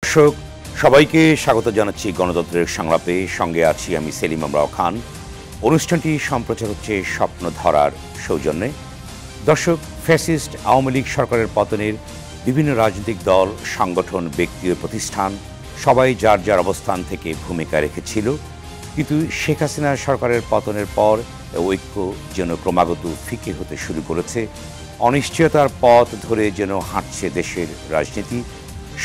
দর্শক সবাইকে স্বাগত জানাচ্ছি গণতন্ত্রের সংলাপে। সঙ্গে আছি আমি সেলিম আমরাও খান। অনুষ্ঠানটি সম্প্রচার হচ্ছে স্বপ্ন ধরার সৌজন্যে। দর্শক, ফ্যাসিস্ট আওয়ামী লীগ সরকারের পতনের বিভিন্ন রাজনৈতিক দল, সংগঠন, ব্যক্তি ও প্রতিষ্ঠান সবাই যার যার অবস্থান থেকে ভূমিকা রেখেছিল, কিন্তু শেখ হাসিনা সরকারের পতনের পর ঐক্য যেন ক্রমাগত ফিকে হতে শুরু করেছে। অনিশ্চয়তার পথ ধরে যেন হাঁটছে দেশের রাজনীতি।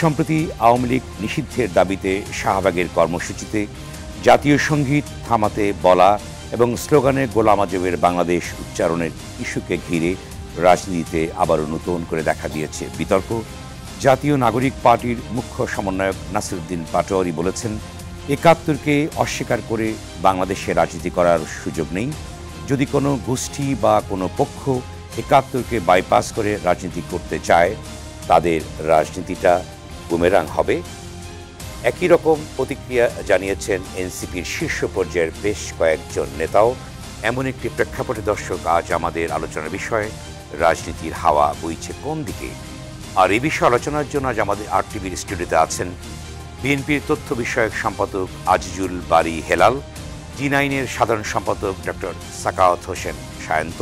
সম্প্রতি আওয়ামী লীগ নিষিদ্ধের দাবিতে শাহবাগের কর্মসূচিতে জাতীয় সঙ্গীত থামাতে বলা এবং স্লোগানে গোলাম আজমের বাংলাদেশ উচ্চারণের ইস্যুকে ঘিরে রাজনীতিতে আবারও নতুন করে দেখা দিয়েছে বিতর্ক। জাতীয় নাগরিক পার্টির মুখ্য সমন্বয়ক নাসিরউদ্দিন পাটোয়ারি বলেছেন, ৭১কে অস্বীকার করে বাংলাদেশে রাজনীতি করার সুযোগ নেই। যদি কোনো গোষ্ঠী বা কোনো পক্ষ ৭১কে বাইপাস করে রাজনীতি করতে চায়, তাদের রাজনীতিটা বুমেরাং হবে। একই রকম প্রতিক্রিয়া জানিয়েছেন এনসিপির শীর্ষ পর্যায়ের বেশ কয়েকজন নেতাও। এমন একটি প্রেক্ষাপটে দর্শক, আজ আমাদের আলোচনার বিষয় রাজনীতির হাওয়া বইছে কোন দিকে। আর এই বিষয়ে আলোচনার জন্য আজ আমাদের আরটিভির স্টুডিওতে আছেন বিএনপির তথ্য বিষয়ক সম্পাদক আজিজুল বারী হেলাল, জি9-এর সাধারণ সম্পাদক ডক্টর সাখাওয়াত হোসেন সায়ন্ত,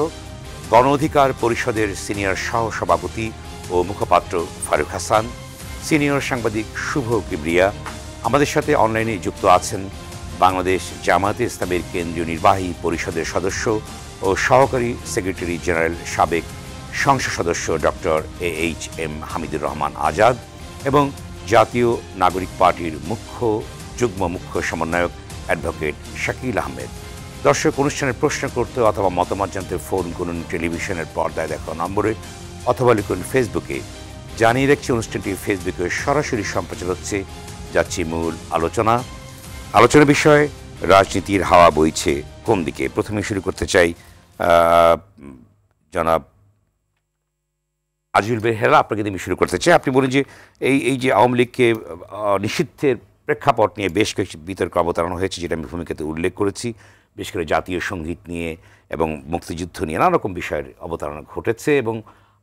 গণ অধিকার পরিষদের সিনিয়র সহসভাপতি ও মুখপাত্র ফারুক হাসান, সিনিয়র সাংবাদিক শুভ কিবরিয়া। আমাদের সাথে অনলাইনে যুক্ত আছেন বাংলাদেশ জামায়াতে ইসলামের কেন্দ্রীয় নির্বাহী পরিষদের সদস্য ও সহকারী সেক্রেটারি জেনারেল সাবেক সংসদ সদস্য ডক্টর AHM হামিদুর রহমান আজাদ এবং জাতীয় নাগরিক পার্টির যুগ্ম মুখ্য সমন্বয়ক অ্যাডভোকেট শাকিল আহমেদ। দর্শক, অনুষ্ঠানের প্রশ্ন করতে অথবা মতামত জানতে ফোন করুন টেলিভিশনের পর্দায় দেখা নম্বরে অথবা লিখুন ফেসবুকে। জানিয়ে রাখছি, অনুষ্ঠানটি ফেসবুকে সরাসরি সম্প্রচার হচ্ছে। যাচ্ছি মূল আলোচনার বিষয় রাজনীতির হাওয়া বইছে কোন দিকে। প্রথমে শুরু করতে চাই জনাব আজিজুল বারী হেলাল, আপনাকে আমি শুরু করতে চাই। আপনি বলেন যে এই যে আওয়ামী লীগকে নিষিদ্ধের প্রেক্ষাপট নিয়ে বেশ কিছু বিতর্ক অবতারণা হয়েছে, যেটা আমি ভূমিকাতে উল্লেখ করেছি। বিশেষ করে জাতীয় সঙ্গীত নিয়ে এবং মুক্তিযুদ্ধ নিয়ে নানা রকম বিষয়ের অবতারণা ঘটেছে এবং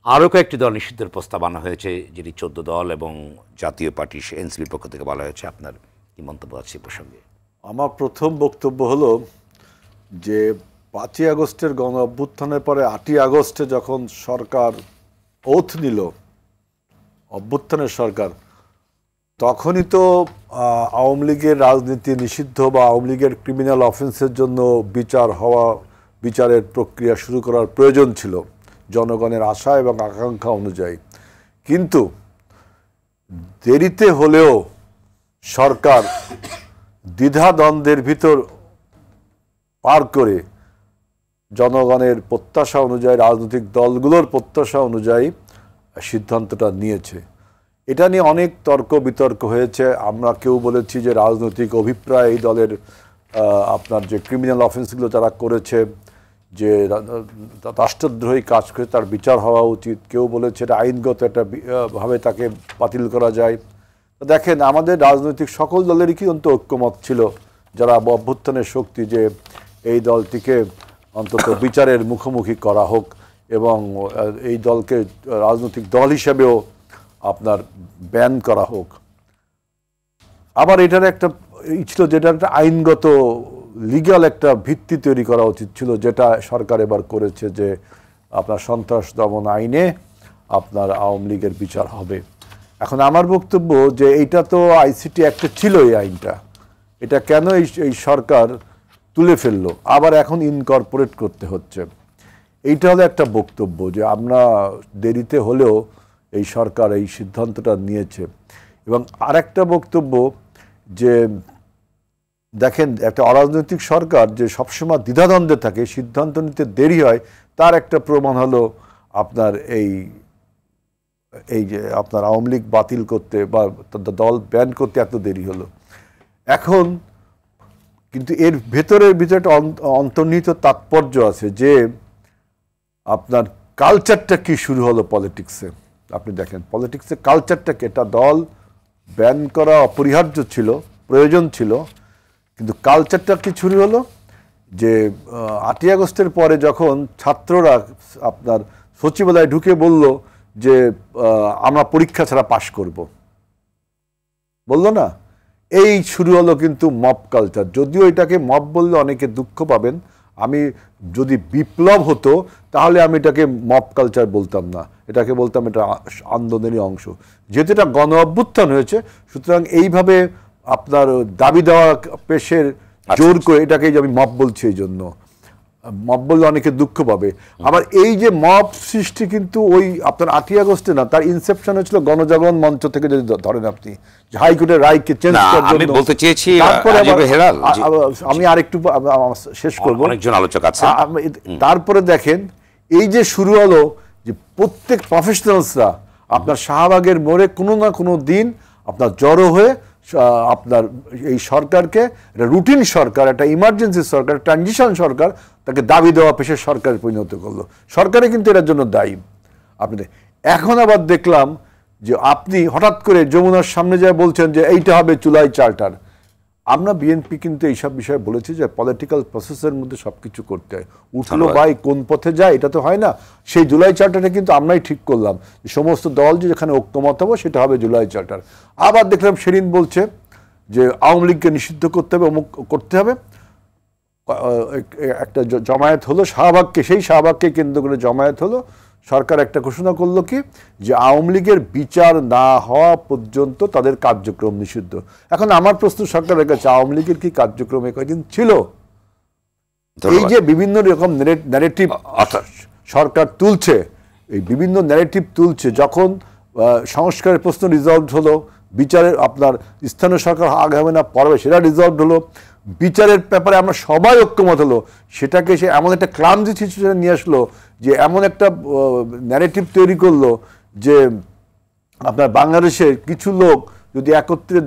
আরও কয়েকটি দল নিষিদ্ধের প্রস্তাব আনা হয়েছে, যেটি 14 দল এবং জাতীয় পার্টি এনসিপির পক্ষ থেকে বলা হয়েছে। আপনার কি মন্তব্য আছে এই প্রসঙ্গে? আমার প্রথম বক্তব্য হলো যে 5ই আগস্টের গণ অভ্যুত্থানের পরে 8ই আগস্টে যখন সরকার ওথ নিল, অভ্যুত্থানের সরকার, তখনই তো আওয়ামী লীগের রাজনীতি নিষিদ্ধ বা আওয়ামী লীগের ক্রিমিনাল অফেন্সের জন্য বিচারের প্রক্রিয়া শুরু করার প্রয়োজন ছিল জনগণের আশা এবং আকাঙ্ক্ষা অনুযায়ী। কিন্তু দেরিতে হলেও সরকার দ্বিধাদ্বন্দ্বের ভিতর পার করে জনগণের প্রত্যাশা অনুযায়ী, রাজনৈতিক দলগুলোর প্রত্যাশা অনুযায়ী সিদ্ধান্তটা নিয়েছে। এটা নিয়ে অনেক তর্ক বিতর্ক হয়েছে। আমরা কেউ বলেছি যে রাজনৈতিক অভিপ্রায় এই দলের আপনার যে ক্রিমিনাল অফেন্সগুলো তারা করেছে, যে রাষ্ট্রদ্রোহী কাজ করে তার বিচার হওয়া উচিত। কেউ বলেছে এটা আইনগত একটা ভাবে তাকে বাতিল করা যায়। দেখেন, আমাদের রাজনৈতিক সকল দলেরই কিন্তু ঐক্যমত ছিল, যারা অভ্যুত্থানের শক্তি, যে এই দলটিকে অন্তত বিচারের মুখোমুখি করা হোক এবং এই দলকে রাজনৈতিক দল হিসেবেও আপনার ব্যান করা হোক। আবার এটার একটা ছিল, যেটা একটা আইনগত লিগ্যাল একটা ভিত্তি তৈরি করা উচিত ছিল, যেটা সরকার এবার করেছে, যে আপনার সন্ত্রাস দমন আইনে আপনার আওয়ামী লীগের বিচার হবে। এখন আমার বক্তব্য যে এইটা তো আইসিটি অ্যাক্টে ছিল, এই আইনটা, এটা কেন এই সরকার তুলে ফেললো, আবার এখন ইনকর্পোরেট করতে হচ্ছে। এইটা হলো একটা বক্তব্য, যে আমরা দেরিতে হলেও এই সরকার এই সিদ্ধান্তটা নিয়েছে। এবং আরেকটা বক্তব্য যে দেখেন, একটা অরাজনৈতিক সরকার যে সবসময় দ্বিধাদ্বন্দ্বে থাকে, সিদ্ধান্ত নিতে দেরি হয়, তার একটা প্রমাণ হলো আপনার এই যে আপনার আওয়ামী লীগ বাতিল করতে বা দল ব্যান করতে এত দেরি হলো। এখন কিন্তু এর ভিতরে একটা অন্তর্নিহিত তাৎপর্য আছে, যে আপনার কালচারটা কি শুরু হলো পলিটিক্সে। আপনি দেখেন পলিটিক্সে কালচারটা কি, এটা দল ব্যান করা অপরিহার্য ছিল, প্রয়োজন ছিল, কিন্তু কালচারটা কি শুরু হলো যে 8ই আগস্টের পরে যখন ছাত্ররা আপনার সচিবালয়ে ঢুকে বলল যে আমরা পরীক্ষা ছাড়া পাশ করব, বললো না, এই শুরু হলো কিন্তু মব কালচার। যদিও এটাকে মব বললে অনেকে দুঃখ পাবেন, আমি যদি বিপ্লব হতো তাহলে আমি এটাকে মব কালচার বলতাম না, এটাকে বলতাম এটা আন্দোলনেরই অংশ। যেহেতু এটা গণ অভ্যুত্থান হয়েছে, সুতরাং এইভাবে আপনার দাবি দেওয়া পেশের জোর করে এটাকে আমি মব বলছি। এই জন্য মব বললে অনেকে দুঃখ পাবে। আবার এই যে মব সৃষ্টি কিন্তু ওই আপনার 8ই আগস্টে না, তার ইনসেপশন হয়েছিল গণজাগরণ মঞ্চ থেকে। যদি ধরেন আপনি হাইকোর্টের রায়কে চেঞ্জ করার জন্য, আমি বলতে চেয়েছি তারপরে আমি আরেকটু শেষ করব, অনেকজন আলোচক আছে। তারপরে দেখেন এই যে শুরু হলো যে প্রত্যেক প্রফেশনালসরা আপনার শাহবাগের মোড়ে কোনো না কোনো দিন আপনার জড়ো হয়ে আপনার এই সরকারকে, রুটিন সরকার, একটা ইমার্জেন্সি সরকার, ট্রানজিশন সরকার, তাকে দাবি দেওয়া পেশে সরকারে পরিণত করলো। সরকারে কিন্তু এটার জন্য দায়ী। আপনি এখন আবার দেখলাম যে আপনি হঠাৎ করে যমুনার সামনে যায় বলছেন যে এইটা হবে জুলাই চার্টার। আমরা বিএনপি কিন্তু এইসব বিষয়ে বলেছি যে পলিটিক্যাল প্রসেসের মধ্যে সবকিছু করতে হয়। উঠলো ভাই কোন পথে যায় এটা তো হয় না। সেই জুলাই চার্টারটা কিন্তু আমরাই ঠিক করলাম, সমস্ত দল যে যেখানে ঐক্যমত হবে সেটা হবে জুলাই চার্টার। আবার দেখলাম সেদিন বলছে যে আওয়ামী লীগকে নিষিদ্ধ করতে হবে, অমুক করতে হবে। একটা জমায়েত হলো শাহবাগকে, সেই শাহবাগকে কেন্দ্র করে জমায়েত হলো। সরকার একটা ঘোষণা করলো কি, যে আওয়ামী লীগের বিচার না হওয়া পর্যন্ত তাদের কার্যক্রম নিষিদ্ধ। এখন আমার প্রশ্ন সরকারের কাছে, আওয়ামী লীগের কি কার্যক্রমে কয়েকদিন ছিল? এই যে বিভিন্ন রকম ন্যারেটিভ সরকার তুলছে, এই বিভিন্ন ন্যারেটিভ তুলছে, যখন সংস্কারের প্রশ্ন রিজলভ হলো, বিচারের আপনার স্থানীয় সরকার আগে হবে না পরে সেটা রিজলভ হলো, বিচারের ব্যাপারে আমরা সবাই ঐক্যমত হলো, সেটাকে সে এমন একটা ক্লামজি সিচুয়েশনে নিয়ে আসলো যে এমন একটা ন্যারেটিভ তৈরি করলো যে আপনার বাংলাদেশের কিছু লোক যদি একত্রে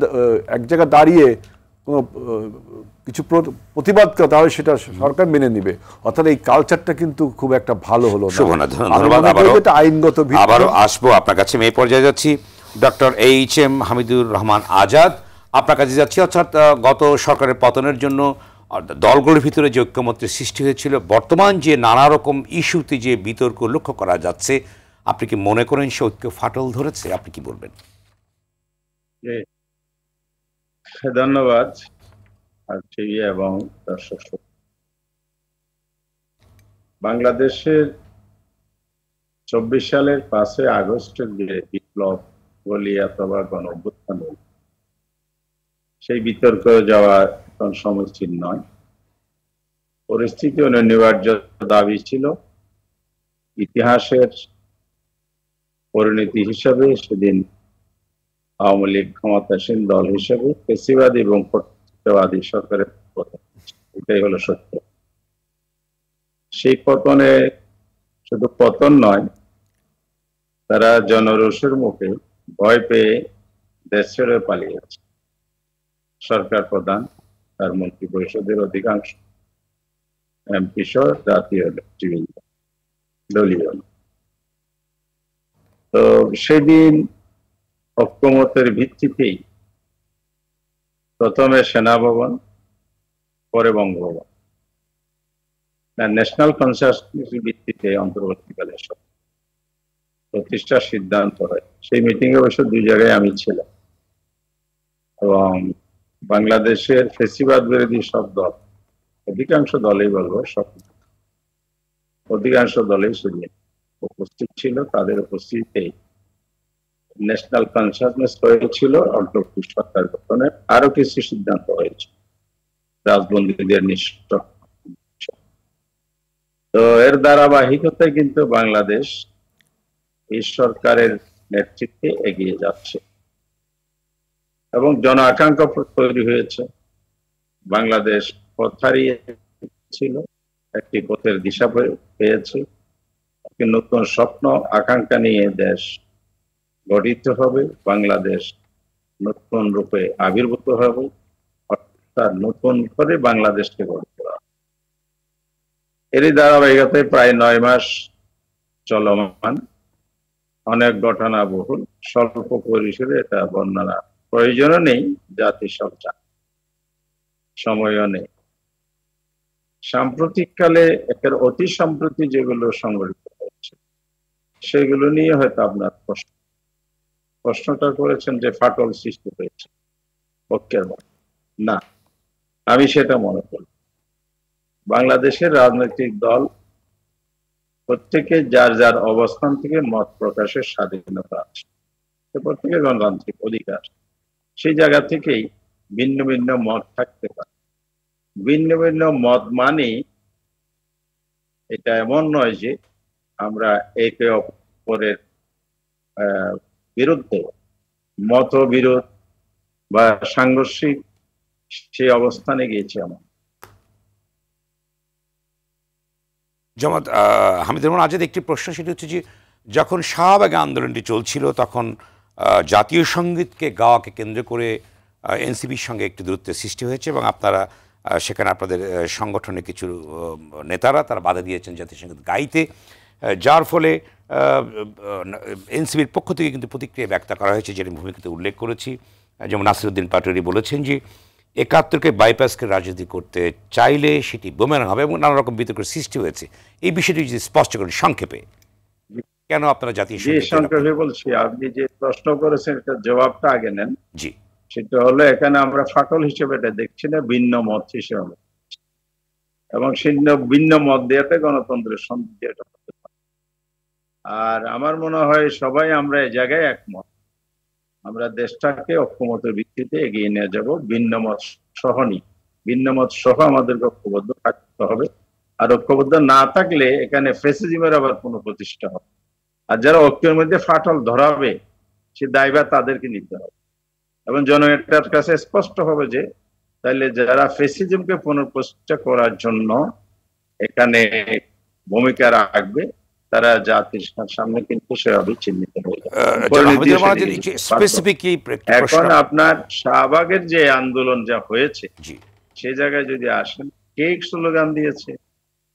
এক জায়গায় দাঁড়িয়ে কোনো কিছু প্রতিবাদ করে তাহলে সেটা সরকার মেনে নিবে। অর্থাৎ এই কালচারটা কিন্তু খুব একটা ভালো হলো না। আইনগত আবারও আসবো আপনার কাছে। এই পর্যায়ে যাচ্ছি ডক্টর এইচ.এম. হামিদুর রহমান আজাদ, আপনার কাছে যাচ্ছি। অর্থাৎ গত সরকারের পতনের জন্য দলগুলোর ভিতরে যে ঐক্যমত্যের সৃষ্টি হয়েছিল, বর্তমান যে নানা রকম ইস্যুতে যে বিতর্ক লক্ষ্য করা যাচ্ছে, আপনি কি মনে করেন সে ঐক্য ফাটল ধরেছে? আপনি কি বলবেন? ধন্যবাদ টিভি এবং দর্শক। বাংলাদেশের 24 সালের 5 আগস্টের যে বিপ্লব বলি অথবা গণ অভ্যুত্থান, সেই বিতর্ক যাওয়া এখন সমীচীন নয়। পরিস্থিতি অনিবার্য দাবি ছিল। ইতিহাসের পরিণতি হিসাবে সেদিন আওয়ামী লীগ ক্ষমতাসীন দল হিসেবে ফ্যাসিবাদী এবং কর্তৃত্ববাদী সরকারের পতন, এটাই হলো সত্য। সেই পতনে শুধু পতন নয়, তারা জনরোষের মুখে ভয় পেয়ে দেশ ছেড়ে পালিয়েছে। সরকার প্রধান, তার মন্ত্রী পরিষদের অধিকাংশ, এমপি সহ জাতীয় নেতৃবৃন্দ, দলীয়। তো সেদিন ঐক্যমতের ভিত্তিতেই প্রথমে সেনাভবন, পরে বঙ্গভবন, ন্যাশনাল কনসেনসাসের ভিত্তিতে অন্তর্বর্তীকালীন সরকার প্রতিষ্ঠার সিদ্ধান্ত হয়। সেই মিটিং এ অবশ্য 2 জায়গায় আমি ছিলাম, এবং বাংলাদেশের ফ্যাসিবাদ বিরোধী সব দল, অধিকাংশ দলেই বলবো, সব অধিকাংশ দলেই সেদিন উপস্থিত ছিল। তাদের উপস্থিতিতেই ন্যাশনাল কনসেনসাস হয়েছিল অন্তর্বর্তী সরকার গঠনের। আরো কিছু সিদ্ধান্ত হয়েছে, রাজবন্দীদের নিশ্চিত। তো এর ধারাবাহিকতায় কিন্তু বাংলাদেশ এই সরকারের নেতৃত্বে এগিয়ে যাচ্ছে এবং জন আকাঙ্ক্ষা তৈরি হয়েছে। বাংলাদেশ পথ হারিয়েছিল, একটি পথের দিশা পেয়েছে। একটি নতুন স্বপ্ন আকাঙ্ক্ষা নিয়ে দেশ গঠিত হবে, বাংলাদেশ নতুন রূপে আবির্ভূত হবে, অর্থাৎ নতুন করে বাংলাদেশকে গড়ে তোলা। এরই ধারাবাহিকতায় প্রায় 9 মাস চলমান, অনেক ঘটনাবহুল, স্বল্প পরিসরে এটা বর্ণনা প্রয়োজনও নেই, জাতি সব জানে, সময়ও নেই। সাম্প্রতিককালে একের অতি সম্প্রতি যেগুলো সংঘটিত হয়েছে সেগুলো নিয়ে হয়তো আপনার প্রশ্নটা করেছেন যে ফাটল সৃষ্টি হয়েছে। পক্ষের মত না, আমি সেটা মনে করি। বাংলাদেশের রাজনৈতিক দল প্রত্যেকে যার যার অবস্থান থেকে মত প্রকাশের স্বাধীনতা আছে, প্রত্যেকের গণতান্ত্রিক অধিকার। সেই জায়গা থেকেই ভিন্ন ভিন্ন মত থাকতে পারে। ভিন্ন ভিন্ন মত মানে এটা এমন নয় যে আমরা একে অপরের বিরুদ্ধে মতবিরোধ বা সাংঘর্ষিক সেই অবস্থানে গিয়েছি আমরা। জামাত হামিদুর রহমান আজাদ, একটি প্রশ্ন, সেটি হচ্ছে যে যখন শাহবাগ আন্দোলনটি চলছিল তখন জাতীয় সঙ্গীতকে গাওয়াকে কেন্দ্র করে এনসিপির সঙ্গে একটি দূরত্বের সৃষ্টি হয়েছে এবং আপনারা সেখানে আপনাদের সংগঠনের কিছু নেতারা তারা বাধা দিয়েছেন জাতীয় সঙ্গীত গাইতে, যার ফলে এনসিপির পক্ষ থেকে কিন্তু প্রতিক্রিয়া ব্যক্ত করা হয়েছে, যেটি ভূমিকাতে উল্লেখ করেছি। যেমন নাসিরউদ্দিন পাটোয়ারি বলেছেন যে ৭১কে বাইপাসকে রাজনীতি করতে চাইলে সেটি বোমেরাং হবে এবং নানা রকম বিতর্কের সৃষ্টি হয়েছে। এই বিষয়টি যদি স্পষ্ট করেন সংক্ষেপে, কেন আপনারা জাতীয় সংক্ষেপে বলছি, আপনি যে প্রশ্ন করেছেন এটার জবাবটা আগে নেন। জি, সেটা হলো এখানে আমরা ফাটল হিসেবে এটা দেখছি না, ভিন্ন মত হিসেবে, এবং ভিন্ন মত দেওয়াতে গণতন্ত্রের সন্ধি এটা হতে পারে। আর আমার মনে হয় সবাই আমরা এই জায়গায় একমত, আমরা দেশটাকে ঐক্যমতের ভিত্তিতে এগিয়ে নিয়ে যাব। ভিন্ন মত সহ আমাদেরকে ঐক্যবদ্ধ থাকতে হবে। আর ঐক্যবদ্ধ না থাকলে এখানে ফ্যাসিজমের আবার কোনো প্রতিষ্ঠা হবে। আর যারা ঐক্যের মধ্যে ফাটল ধরাবে সে দায়ভার তাদেরকে নিতে হবে, এবং জনগণের কাছে স্পষ্ট হবে যে তাহলে যারা ফ্যাসিজমকে পুনঃপ্রতিষ্ঠা করার জন্য এখানে ভূমিকা রাখবে তারা জাতির সামনে কিন্তু সেভাবে চিহ্নিত হয়ে যাবে। এখন আপনার শাহবাগের যে আন্দোলন যা হয়েছে সে জায়গায় যদি আসেন, কে স্লোগান দিয়েছে,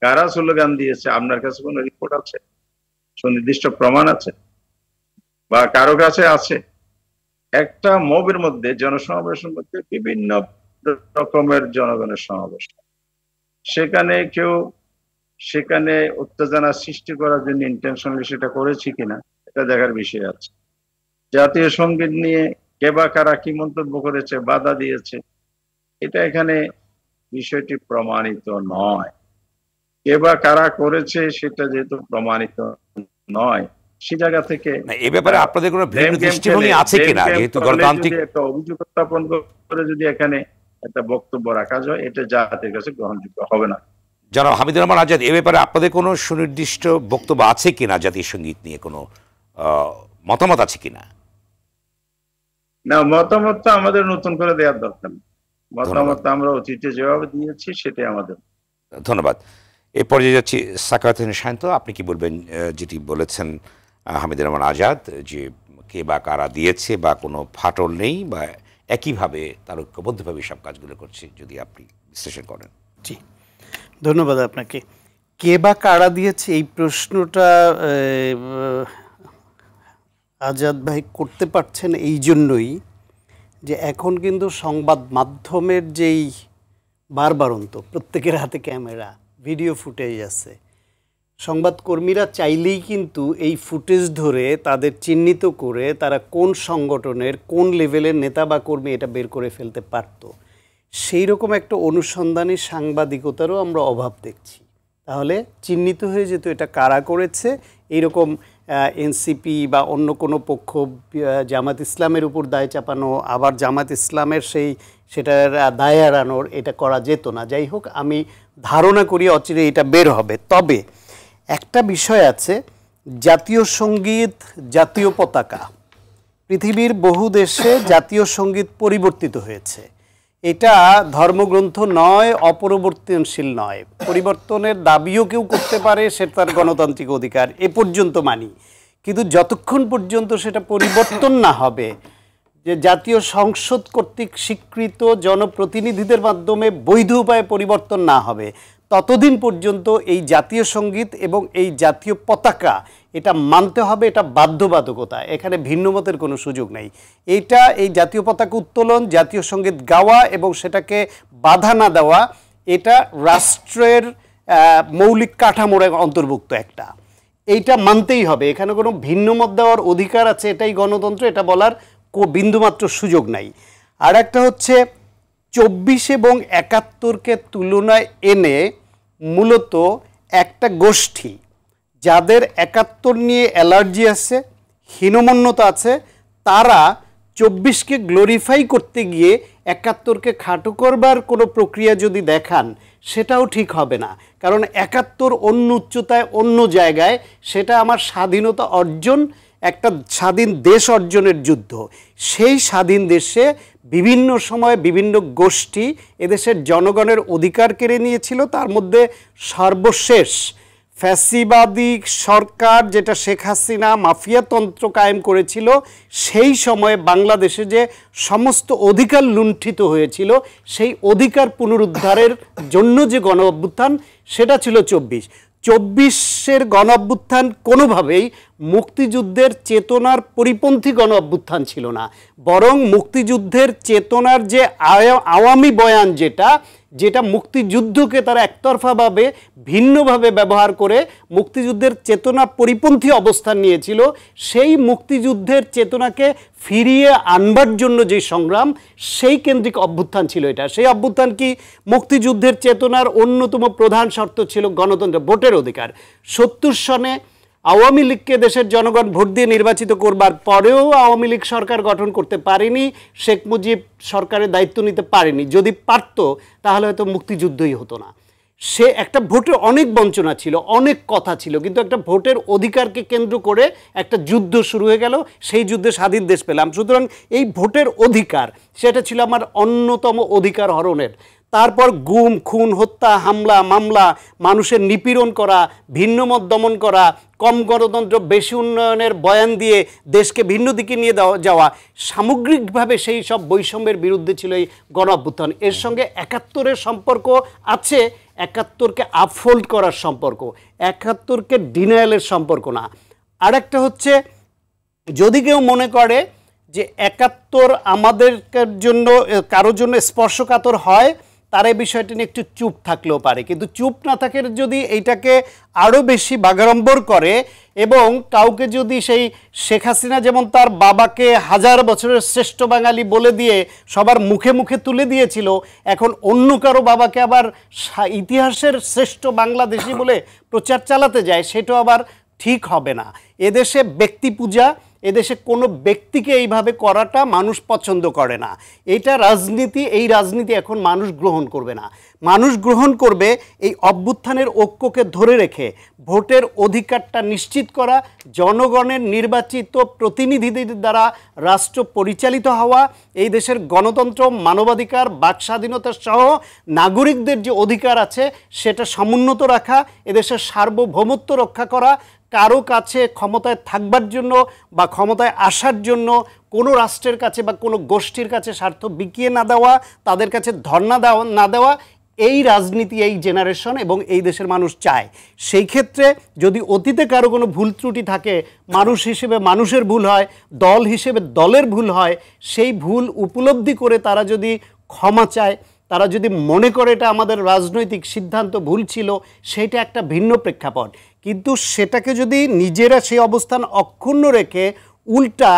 কারা স্লোগান দিয়েছে, আপনার কাছে কোনো রিপোর্ট আছে, সুনির্দিষ্ট প্রমাণ আছে বা কারো কাছে আছে? একটা মবের মধ্যে, জনসমাবেশের মধ্যে বিভিন্ন রকমের জনগণের সমাবেশ, সেখানে উত্তেজনা সৃষ্টি করার জন্য ইন্টেনশনালি সেটা করেছি কিনা এটা দেখার বিষয় আছে। জাতীয় সঙ্গীত নিয়ে কে বা কারা কি মন্তব্য করেছে, বাধা দিয়েছে, এটা এখানে বিষয়টি প্রমাণিত নয়। কে বা কারা করেছে সেটা যেহেতু প্রমাণিত নয়, সে জায়গা থেকে এই ব্যাপারে আপনাদের কোনো দৃষ্টিভঙ্গি আছে কিনা, যেহেতু গণতান্ত্রিক একটা অভিযোগ উত্থাপন করে যদি এখানে একটা বক্তব্য রাখা যায়, এটা জাতির কাছে গ্রহণযোগ্য হবে না। জনাব হামিদুর রহমান আজাদ, এ ব্যাপারে আপনাদের কোনো সুনির্দিষ্ট বক্তব্য আছে কিনা, জাতীয় সঙ্গীত নিয়ে কোনো মতামত আছে কিনা? না, মতামত তো আমাদের নতুন করে দেওয়ার দরকার নেই। মতামত আমরা অতীতে যেভাবে দিয়েছি সেটাই আমাদের। ধন্যবাদ। এ পর্যায়ে যাচ্ছি সাকাওয়াত হোসেন শান্ত, আপনি কি বলবেন যেটি বলেছেন হামিদুর রহমান আজাদ, যে কে বা কারা দিয়েছে বা কোনো ফাটল নেই বা একইভাবে তার ঐক্যবদ্ধভাবে সব কাজগুলো করছে, যদি আপনি বিশ্লেষণ করেন। জি, ধন্যবাদ আপনাকে। কে বা কারা দিয়েছে এই প্রশ্নটা আজাদ ভাই করতে পারছেন এই জন্যই যে এখন কিন্তু সংবাদ মাধ্যমের যেই বারবারন্ত, প্রত্যেকের হাতে ক্যামেরা, ভিডিও ফুটেজ আছে, সংবাদকর্মীরা চাইলেই কিন্তু এই ফুটেজ ধরে তাদের চিহ্নিত করে তারা কোন সংগঠনের কোন লেভেলের নেতা বা কর্মী এটা বের করে ফেলতে পারত। সেই রকম একটা অনুসন্ধানী সাংবাদিকতারও আমরা অভাব দেখছি। তাহলে চিহ্নিত হয়ে যেত এটা কারা করেছে, এইরকম এনসিপি বা অন্য কোনো পক্ষ জামাত ইসলামের উপর দায় চাপানো, আবার জামাত ইসলামের সেটার দায় এড়ানোর এটা করা যেত না। যাই হোক, আমি ধারণা করি অচিরে এটা বের হবে। তবে একটা বিষয় আছে, জাতীয় সঙ্গীত, জাতীয় পতাকা, পৃথিবীর বহু দেশে জাতীয় সঙ্গীত পরিবর্তিত হয়েছে। এটা ধর্মগ্রন্থ নয়, অপরিবর্তনশীল নয়, পরিবর্তনের দাবিও কেউ করতে পারে, সেটা তার গণতান্ত্রিক অধিকার, এ পর্যন্ত মানি। কিন্তু যতক্ষণ পর্যন্ত সেটা পরিবর্তন না হবে, যে জাতীয় সংসদ কর্তৃক স্বীকৃত জনপ্রতিনিধিদের মাধ্যমে বৈধ উপায়ে পরিবর্তন না হবে, ততদিন পর্যন্ত এই জাতীয় সঙ্গীত এবং এই জাতীয় পতাকা এটা মানতে হবে। এটা বাধ্যবাধকতা, এখানে ভিন্নমতের কোনো সুযোগ নেই। এইটা, এই জাতীয় পতাকা উত্তোলন, জাতীয় সঙ্গীত গাওয়া এবং সেটাকে বাধা না দেওয়া, এটা রাষ্ট্রের মৌলিক কাঠামোর অন্তর্ভুক্ত একটা, এইটা মানতেই হবে। এখানে কোনো ভিন্নমত দেওয়ার অধিকার আছে, এটাই গণতন্ত্র, এটা বলার বিন্দুমাত্র সুযোগ নাই। আর একটা হচ্ছে 24 এবং 71-কে তুলনায় এনে মূলত একটা গোষ্ঠী যাদের 71 নিয়ে অ্যালার্জি আছে, হীনমন্যতা আছে, তারা 24-কে গ্লোরিফাই করতে গিয়ে 71-কে খাটো করবার কোনো প্রক্রিয়া যদি দেখান সেটাও ঠিক হবে না। কারণ 71 অন্য উচ্চতায়, অন্য জায়গায়, সেটা আমার স্বাধীনতা অর্জন, একটা স্বাধীন দেশ অর্জনের যুদ্ধ। সেই স্বাধীন দেশে বিভিন্ন সময় বিভিন্ন গোষ্ঠী এদেশের জনগণের অধিকার কেড়ে নিয়েছিল। তার মধ্যে সর্বশেষ ফ্যাসিবাদী সরকার, যেটা শেখ হাসিনা মাফিয়াতন্ত্র কায়েম করেছিল, সেই সময়ে বাংলাদেশে যে সমস্ত অধিকার লুণ্ঠিত হয়েছিল, সেই অধিকার পুনরুদ্ধারের জন্য যে গণ অভ্যুত্থান, সেটা ছিল 24-এর গণ অভ্যুত্থান কোনোভাবেই মুক্তিযুদ্ধের চেতনার পরিপন্থী গণ অভ্যুত্থান ছিল না, বরং মুক্তিযুদ্ধের চেতনার যে আওয়ামী বয়ান, যেটা মুক্তিযুদ্ধকে তারা একতরফাভাবে ভিন্নভাবে ব্যবহার করে মুক্তিযুদ্ধের চেতনা পরিপন্থী অবস্থান নিয়েছিল, সেই মুক্তিযুদ্ধের চেতনাকে ফিরিয়ে আনবার জন্য যে সংগ্রাম, সেই কেন্দ্রিক অভ্যুত্থান ছিল এটা। সেই অভ্যুত্থান কি? মুক্তিযুদ্ধের চেতনার অন্যতম প্রধান শর্ত ছিল গণতন্ত্র, ভোটের অধিকার। 70 সনে আওয়ামী লীগকে দেশের জনগণ ভোট দিয়ে নির্বাচিত করবার পরেও আওয়ামী লীগ সরকার গঠন করতে পারেনি, শেখ মুজিব সরকারের দায়িত্ব নিতে পারেনি। যদি পারত তাহলে হয়তো মুক্তিযুদ্ধই হতো না। সে একটা ভোটের অনেক বঞ্চনা ছিল, অনেক কথা ছিল, কিন্তু একটা ভোটের অধিকারকে কেন্দ্র করে একটা যুদ্ধ শুরু হয়ে গেল, সেই যুদ্ধে স্বাধীন দেশ পেলাম। সুতরাং এই ভোটের অধিকার, সেটা ছিল আমার অন্যতম অধিকার হরণের। তারপর গুম, খুন, হত্যা, হামলা, মামলা, মানুষের নিপীড়ন করা, ভিন্নমত দমন করা, কম গণতন্ত্র বেশি উন্নয়নের বয়ান দিয়ে দেশকে ভিন্ন দিকে নিয়ে যাওয়া, সামগ্রিকভাবে সেই সব বৈষম্যের বিরুদ্ধে ছিল এই গণ অভ্যুত্থান। এর সঙ্গে 71-এর সম্পর্ক আছে, 71-কে আপফোল্ড করার সম্পর্ক, 71-কে ডিনায়ালের সম্পর্ক না। আরেকটা হচ্ছে, যদি কেউ মনে করে যে 71 আমাদের জন্য, কারোর জন্য স্পর্শকাতর হয়, তার এই বিষয়টি নিয়ে একটু চুপ থাকলেও পারে, কিন্তু চুপ না থাকে যদি এইটাকে আরও বেশি বাগাড়ম্বর করে, এবং কাউকে যদি সেই শেখ হাসিনা যেমন তার বাবাকে 1000 বছরের শ্রেষ্ঠ বাঙালি বলে দিয়ে সবার মুখে মুখে তুলে দিয়েছিল, এখন অন্য কারো বাবাকে আবার ইতিহাসের শ্রেষ্ঠ বাংলাদেশি বলে প্রচার চালাতে যায়, সেটাও আবার ঠিক হবে না। এদেশে ব্যক্তি পূজা, এদেশে কোনো ব্যক্তিকে এইভাবে করাটা মানুষ পছন্দ করে না। এটা রাজনীতি, এই রাজনীতি এখন মানুষ গ্রহণ করবে না। মানুষ গ্রহণ করবে এই অভ্যুত্থানের ঐক্যকে ধরে রেখে ভোটের অধিকারটা নিশ্চিত করা, জনগণের নির্বাচিত প্রতিনিধিদের দ্বারা রাষ্ট্র পরিচালিত হওয়া, এই দেশের গণতন্ত্র, মানবাধিকার, বাক স্বাধীনতা সহ নাগরিকদের যে অধিকার আছে সেটা সমুন্নত রাখা, এদেশের সার্বভৌমত্ব রক্ষা করা, কারো কাছে ক্ষমতায় থাকবার জন্য বা ক্ষমতায় আসার জন্য কোনো রাষ্ট্রের কাছে বা কোনো গোষ্ঠীর কাছে স্বার্থ বিকিয়ে না দেওয়া, তাদের কাছে ধর্ণা না দেওয়া, এই রাজনীতি এই জেনারেশন এবং এই দেশের মানুষ চায়। সেই ক্ষেত্রে যদি অতীতে কারো কোনো ভুল ত্রুটি থাকে, মানুষ হিসেবে মানুষের ভুল হয়, দল হিসেবে দলের ভুল হয়, সেই ভুল উপলব্ধি করে তারা যদি ক্ষমা চায়, তারা যদি মনে করে এটা আমাদের রাজনৈতিক সিদ্ধান্ত ভুল ছিল, সেটা একটা ভিন্ন প্রেক্ষাপট। কিন্তু সেটাকে যদি নিজেরা সেই অবস্থান অক্ষুণ্ণ রেখে উল্টা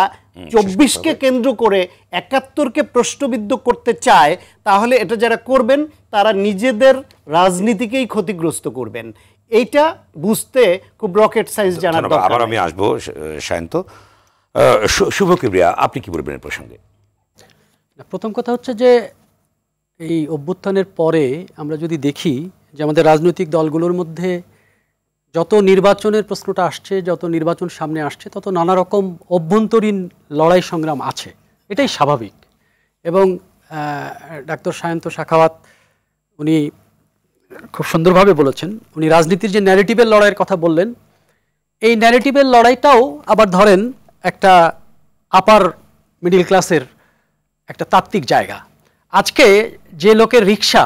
24-কে কেন্দ্র করে 71-কে প্রশ্নবিদ্ধ করতে চায়, তাহলে এটা যারা করবেন তারা নিজেদের রাজনীতিকেই ক্ষতিগ্রস্ত করবেন। এইটা বুঝতে খুব রকেট সায়েন্স জানার দরকার। আবার আমি আসবো সায়ন্ত। শুভ কিবরিয়া, আপনি কি বলবেন এই প্রসঙ্গে? প্রথম কথা হচ্ছে যে এই অভ্যুত্থানের পরে আমরা যদি দেখি যে আমাদের রাজনৈতিক দলগুলোর মধ্যে যত নির্বাচনের প্রশ্নটা আসছে, যত নির্বাচন সামনে আসছে, তত নানা রকম অভ্যন্তরীণ লড়াই সংগ্রাম আছে, এটাই স্বাভাবিক। এবং ডাক্তার সায়ন্ত শাখাওয়াত উনি খুব সুন্দরভাবে বলেছেন, উনি রাজনীতির যে ন্যারেটিভের লড়াইয়ের কথা বললেন, এই ন্যারেটিভের লড়াইটাও আবার ধরেন একটা আপার মিডিল ক্লাসের একটা তাত্ত্বিক জায়গা। আজকে যে লোকের রিক্সা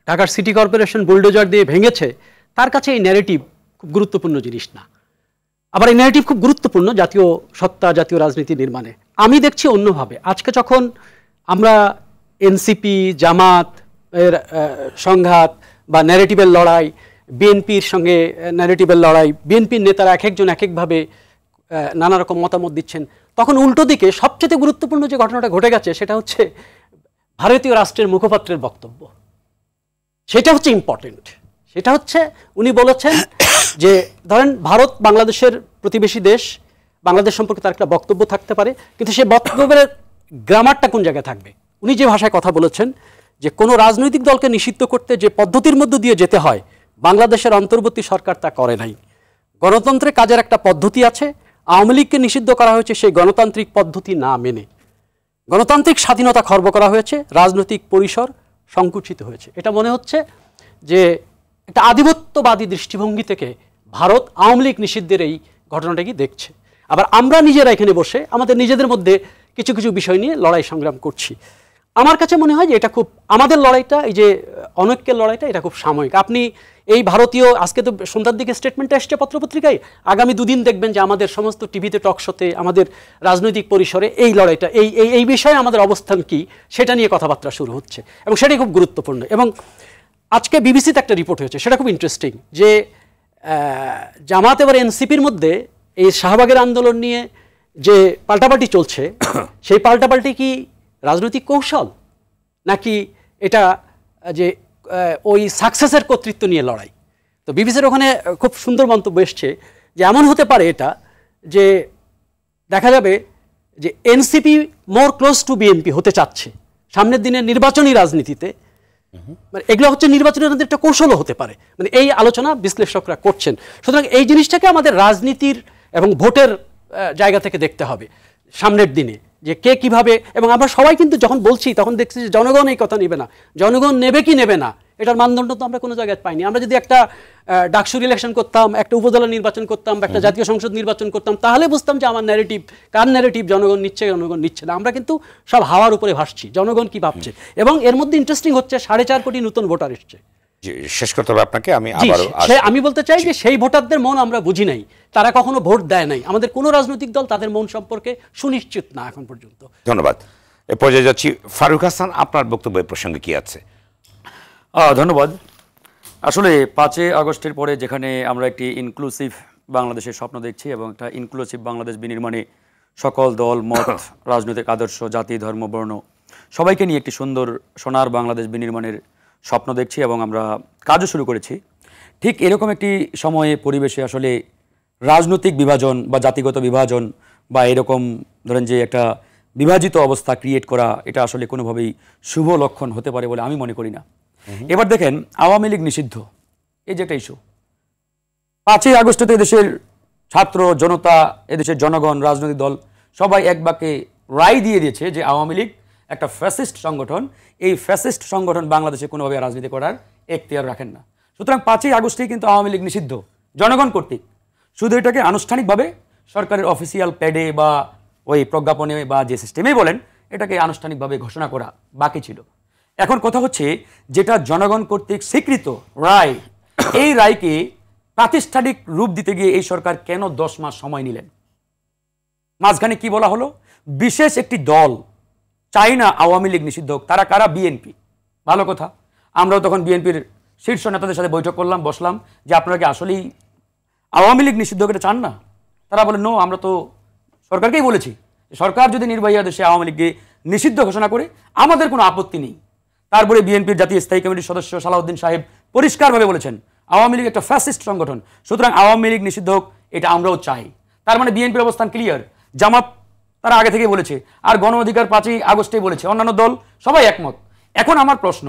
ঢাকার সিটি কর্পোরেশন বুলডোজার দিয়ে ভেঙেছে, তার কাছে এই ন্যারেটিভ খুব গুরুত্বপূর্ণ জিনিস না। আবার এই ন্যারেটিভ খুব গুরুত্বপূর্ণ জাতীয় সত্তা, জাতীয় রাজনীতি নির্মাণে। আমি দেখছি অন্যভাবে। আজকে যখন আমরা এনসিপি, জামাত এর সংঘাত বা ন্যারেটিভের লড়াই, বিএনপির সঙ্গে ন্যারেটিভের লড়াই, বিএনপির নেতারা এক একজন এক একভাবে নানা রকম মতামত দিচ্ছেন, তখন উল্টো দিকে সবচেয়ে গুরুত্বপূর্ণ যে ঘটনাটা ঘটে গেছে সেটা হচ্ছে ভারতীয় রাষ্ট্রের মুখপাত্রের বক্তব্য, সেটা হচ্ছে ইম্পর্টেন্ট। সেটা হচ্ছে উনি বলেছেন যে ধরেন ভারত বাংলাদেশের প্রতিবেশী দেশ, বাংলাদেশ সম্পর্কে তার একটা বক্তব্য থাকতে পারে, কিন্তু সেই বক্তব্যের গ্রামারটা কোন জায়গায় থাকবে। উনি যে ভাষায় কথা বলেছেন যে কোনো রাজনৈতিক দলকে নিষিদ্ধ করতে যে পদ্ধতির মধ্য দিয়ে যেতে হয়, বাংলাদেশের অন্তর্বর্তী সরকার তা করে নাই। গণতন্ত্রের কাজের একটা পদ্ধতি আছে, আওয়ামী লীগকে নিষিদ্ধ করা হয়েছে সেই গণতান্ত্রিক পদ্ধতি না মেনে। গণতান্ত্রিক স্বাধীনতা খর্ব করা হয়েছে, রাজনৈতিক পরিসর সংকুচিত হয়েছে। এটা মনে হচ্ছে যে একটা আধিপত্যবাদী দৃষ্টিভঙ্গি থেকে ভারত আওয়ামী লীগ নিষিদ্ধের এই ঘটনাটাকে দেখছে। আবার আমরা নিজেরা এখানে বসে আমাদের নিজেদের মধ্যে কিছু কিছু বিষয় নিয়ে লড়াই সংগ্রাম করছি। আমার কাছে মনে হয় যে এটা খুব, আমাদের লড়াইটা, এই যে অনৈক্যের লড়াইটা, এটা খুব সাময়িক। আপনি এই ভারতীয়, আজকে তো সন্ধ্যার দিকে স্টেটমেন্টটা এসছে পত্রপত্রিকায়, আগামী দুদিন দেখবেন যে আমাদের সমস্ত টিভিতে, টক শোতে, আমাদের রাজনৈতিক পরিসরে এই লড়াইটা, এই বিষয়ে আমাদের অবস্থান কি সেটা নিয়ে কথাবার্তা শুরু হচ্ছে, এবং সেটাই খুব গুরুত্বপূর্ণ। এবং আজকে বিবিসিতে একটা রিপোর্ট হয়েছে, সেটা খুব ইন্টারেস্টিং, যে জামাত এবার এনসিপির মধ্যে এই শাহবাগের আন্দোলন নিয়ে যে পাল্টাপাল্টি চলছে, সেই পাল্টাপাল্টি কি রাজনৈতিক কৌশল, নাকি এটা যে ওই সাকসেসের কর্তৃত্ব নিয়ে লড়াই? তো বিবিসির ওখানে খুব সুন্দর মন্তব্য এসছে যে এমন হতে পারে এটা, যে দেখা যাবে যে এনসিপি মোর ক্লোজ টু বিএনপি হতে চাচ্ছে সামনের দিনে নির্বাচনী রাজনীতিতে। মানে এগুলো হচ্ছে নির্বাচনী রাজনীতির একটা কৌশলও হতে পারে, মানে এই আলোচনা বিশ্লেষকরা করছেন। সুতরাং এই জিনিসটাকে আমাদের রাজনীতির এবং ভোটের জায়গা থেকে দেখতে হবে সামনের দিনে, যে কে কিভাবে। এবং আমরা সবাই কিন্তু যখন বলছি তখন দেখছি যে জনগণ এই কথা নেবে না, জনগণ নেবে কি নেবে না এটার মানদণ্ড তো আমরা কোনো জায়গায় পাইনি। আমরা যদি একটা ডাকসুর ইলেকশন করতাম, একটা উপজেলা নির্বাচন করতাম, একটা জাতীয় সংসদ নির্বাচন করতাম, তাহলে বুঝতাম যে আমার ন্যারেটিভ, কার ন্যারেটিভ জনগণ নিচ্ছে, জনগণ নিচ্ছে না। আমরা কিন্তু সব হাওয়ার উপরে ভাসছি, জনগণ কি ভাবছে। এবং এর মধ্যে ইন্টারেস্টিং হচ্ছে 4.5 কোটি নতুন ভোটার এসছে। শেষ করতে হবে আপনাকে, আমি বলতে চাই যে সেই ভোটারদের মন আমরা বুঝি নাই, তারা কখনো ভোট দেয় নাই, আমাদের কোনো রাজনৈতিক দল তাদের মন সম্পর্কে সুনিশ্চিত না এখন পর্যন্ত। ধন্যবাদ। এ পর্যায়ে যাচ্ছি ফারুক হাসান, আপনার বক্তব্যের প্রসঙ্গে কি আছে? ধন্যবাদ। আসলে 5 আগস্টের পরে যেখানে আমরা একটি ইনক্লুসিভ বাংলাদেশের স্বপ্ন দেখছি এবং একটা ইনক্লুসিভ বাংলাদেশ বিনির্মাণে সকল দল, মত, রাজনৈতিক আদর্শ, জাতি, ধর্ম, বর্ণ সবাইকে নিয়ে একটি সুন্দর সোনার বাংলাদেশ বিনির্মাণের স্বপ্ন দেখছি এবং আমরা কাজও শুরু করেছি। ঠিক এরকম একটি সময়ে পরিবেশে আসলে রাজনৈতিক বিভাজন বা জাতিগত বিভাজন বা এরকম ধরেন যে একটা বিভাজিত অবস্থা ক্রিয়েট করা, এটা আসলে কোনোভাবেই শুভ লক্ষণ হতে পারে বলে আমি মনে করি না। এবার দেখেন, আওয়ামী লীগ নিষিদ্ধ, এই যে একটা ইস্যু, 5 আগস্টে এদেশের ছাত্র জনতা, এদেশের জনগণ, রাজনৈতিক দল সবাই এক বাক্যে রায় দিয়ে দিয়েছে যে আওয়ামী লীগ একটা ফ্যাসিস্ট সংগঠন। এই ফ্যাসিস্ট সংগঠন বাংলাদেশে কোনোভাবে রাজনীতি করার এখতিয়ার রাখেন না। সুতরাং 5 আগস্টেই কিন্তু আওয়ামী লীগ নিষিদ্ধ জনগণ কর্তৃক। শুধু এটাকে আনুষ্ঠানিকভাবে সরকারের অফিসিয়াল প্যাডে বা ওই প্রজ্ঞাপনে বা যে সিস্টেমেই বলেন, এটাকে আনুষ্ঠানিকভাবে ঘোষণা করা বাকি ছিল। এখন কথা হচ্ছে, যেটা জনগণ কর্তৃক স্বীকৃত রায়, এই রায়কে প্রাতিষ্ঠানিক রূপ দিতে গিয়ে এই সরকার কেন 10 মাস সময় নিলেন? মাঝখানে কি বলা হলো? বিশেষ একটি দল চাই না আওয়ামী লীগ নিষিদ্ধ হোক। তারা কারা? বিএনপি। ভালো কথা, আমরাও তখন বিএনপির শীর্ষ নেতাদের সাথে বৈঠক করলাম, বসলাম যে আপনারা কি আসলেই আওয়ামী লীগ নিষিদ্ধ করে চান না? তারা বলে নো, আমরা তো সরকারকেই বলেছি, সরকার যদি নির্বাহী আদেশে আওয়ামী লীগকে নিষিদ্ধ ঘোষণা করে আমাদের কোনো আপত্তি নেই। তারপরে বিএনপির জাতীয় স্থায়ী কমিটির সদস্য সালাউদ্দিন সাহেব পরিষ্কারভাবে বলেছেন আওয়ামী লীগ একটা ফ্যাসিস্ট সংগঠন, সুতরাং আওয়ামী লীগ নিষিদ্ধ হোক, এটা আমরাও চাই। তার মানে বিএনপির অবস্থান ক্লিয়ার। জামাত তারা আগে থেকে বলেছে, আর গণ অধিকার 5 আগস্টে বলেছে, অন্যান্য দল সবাই একমত। এখন আমার প্রশ্ন,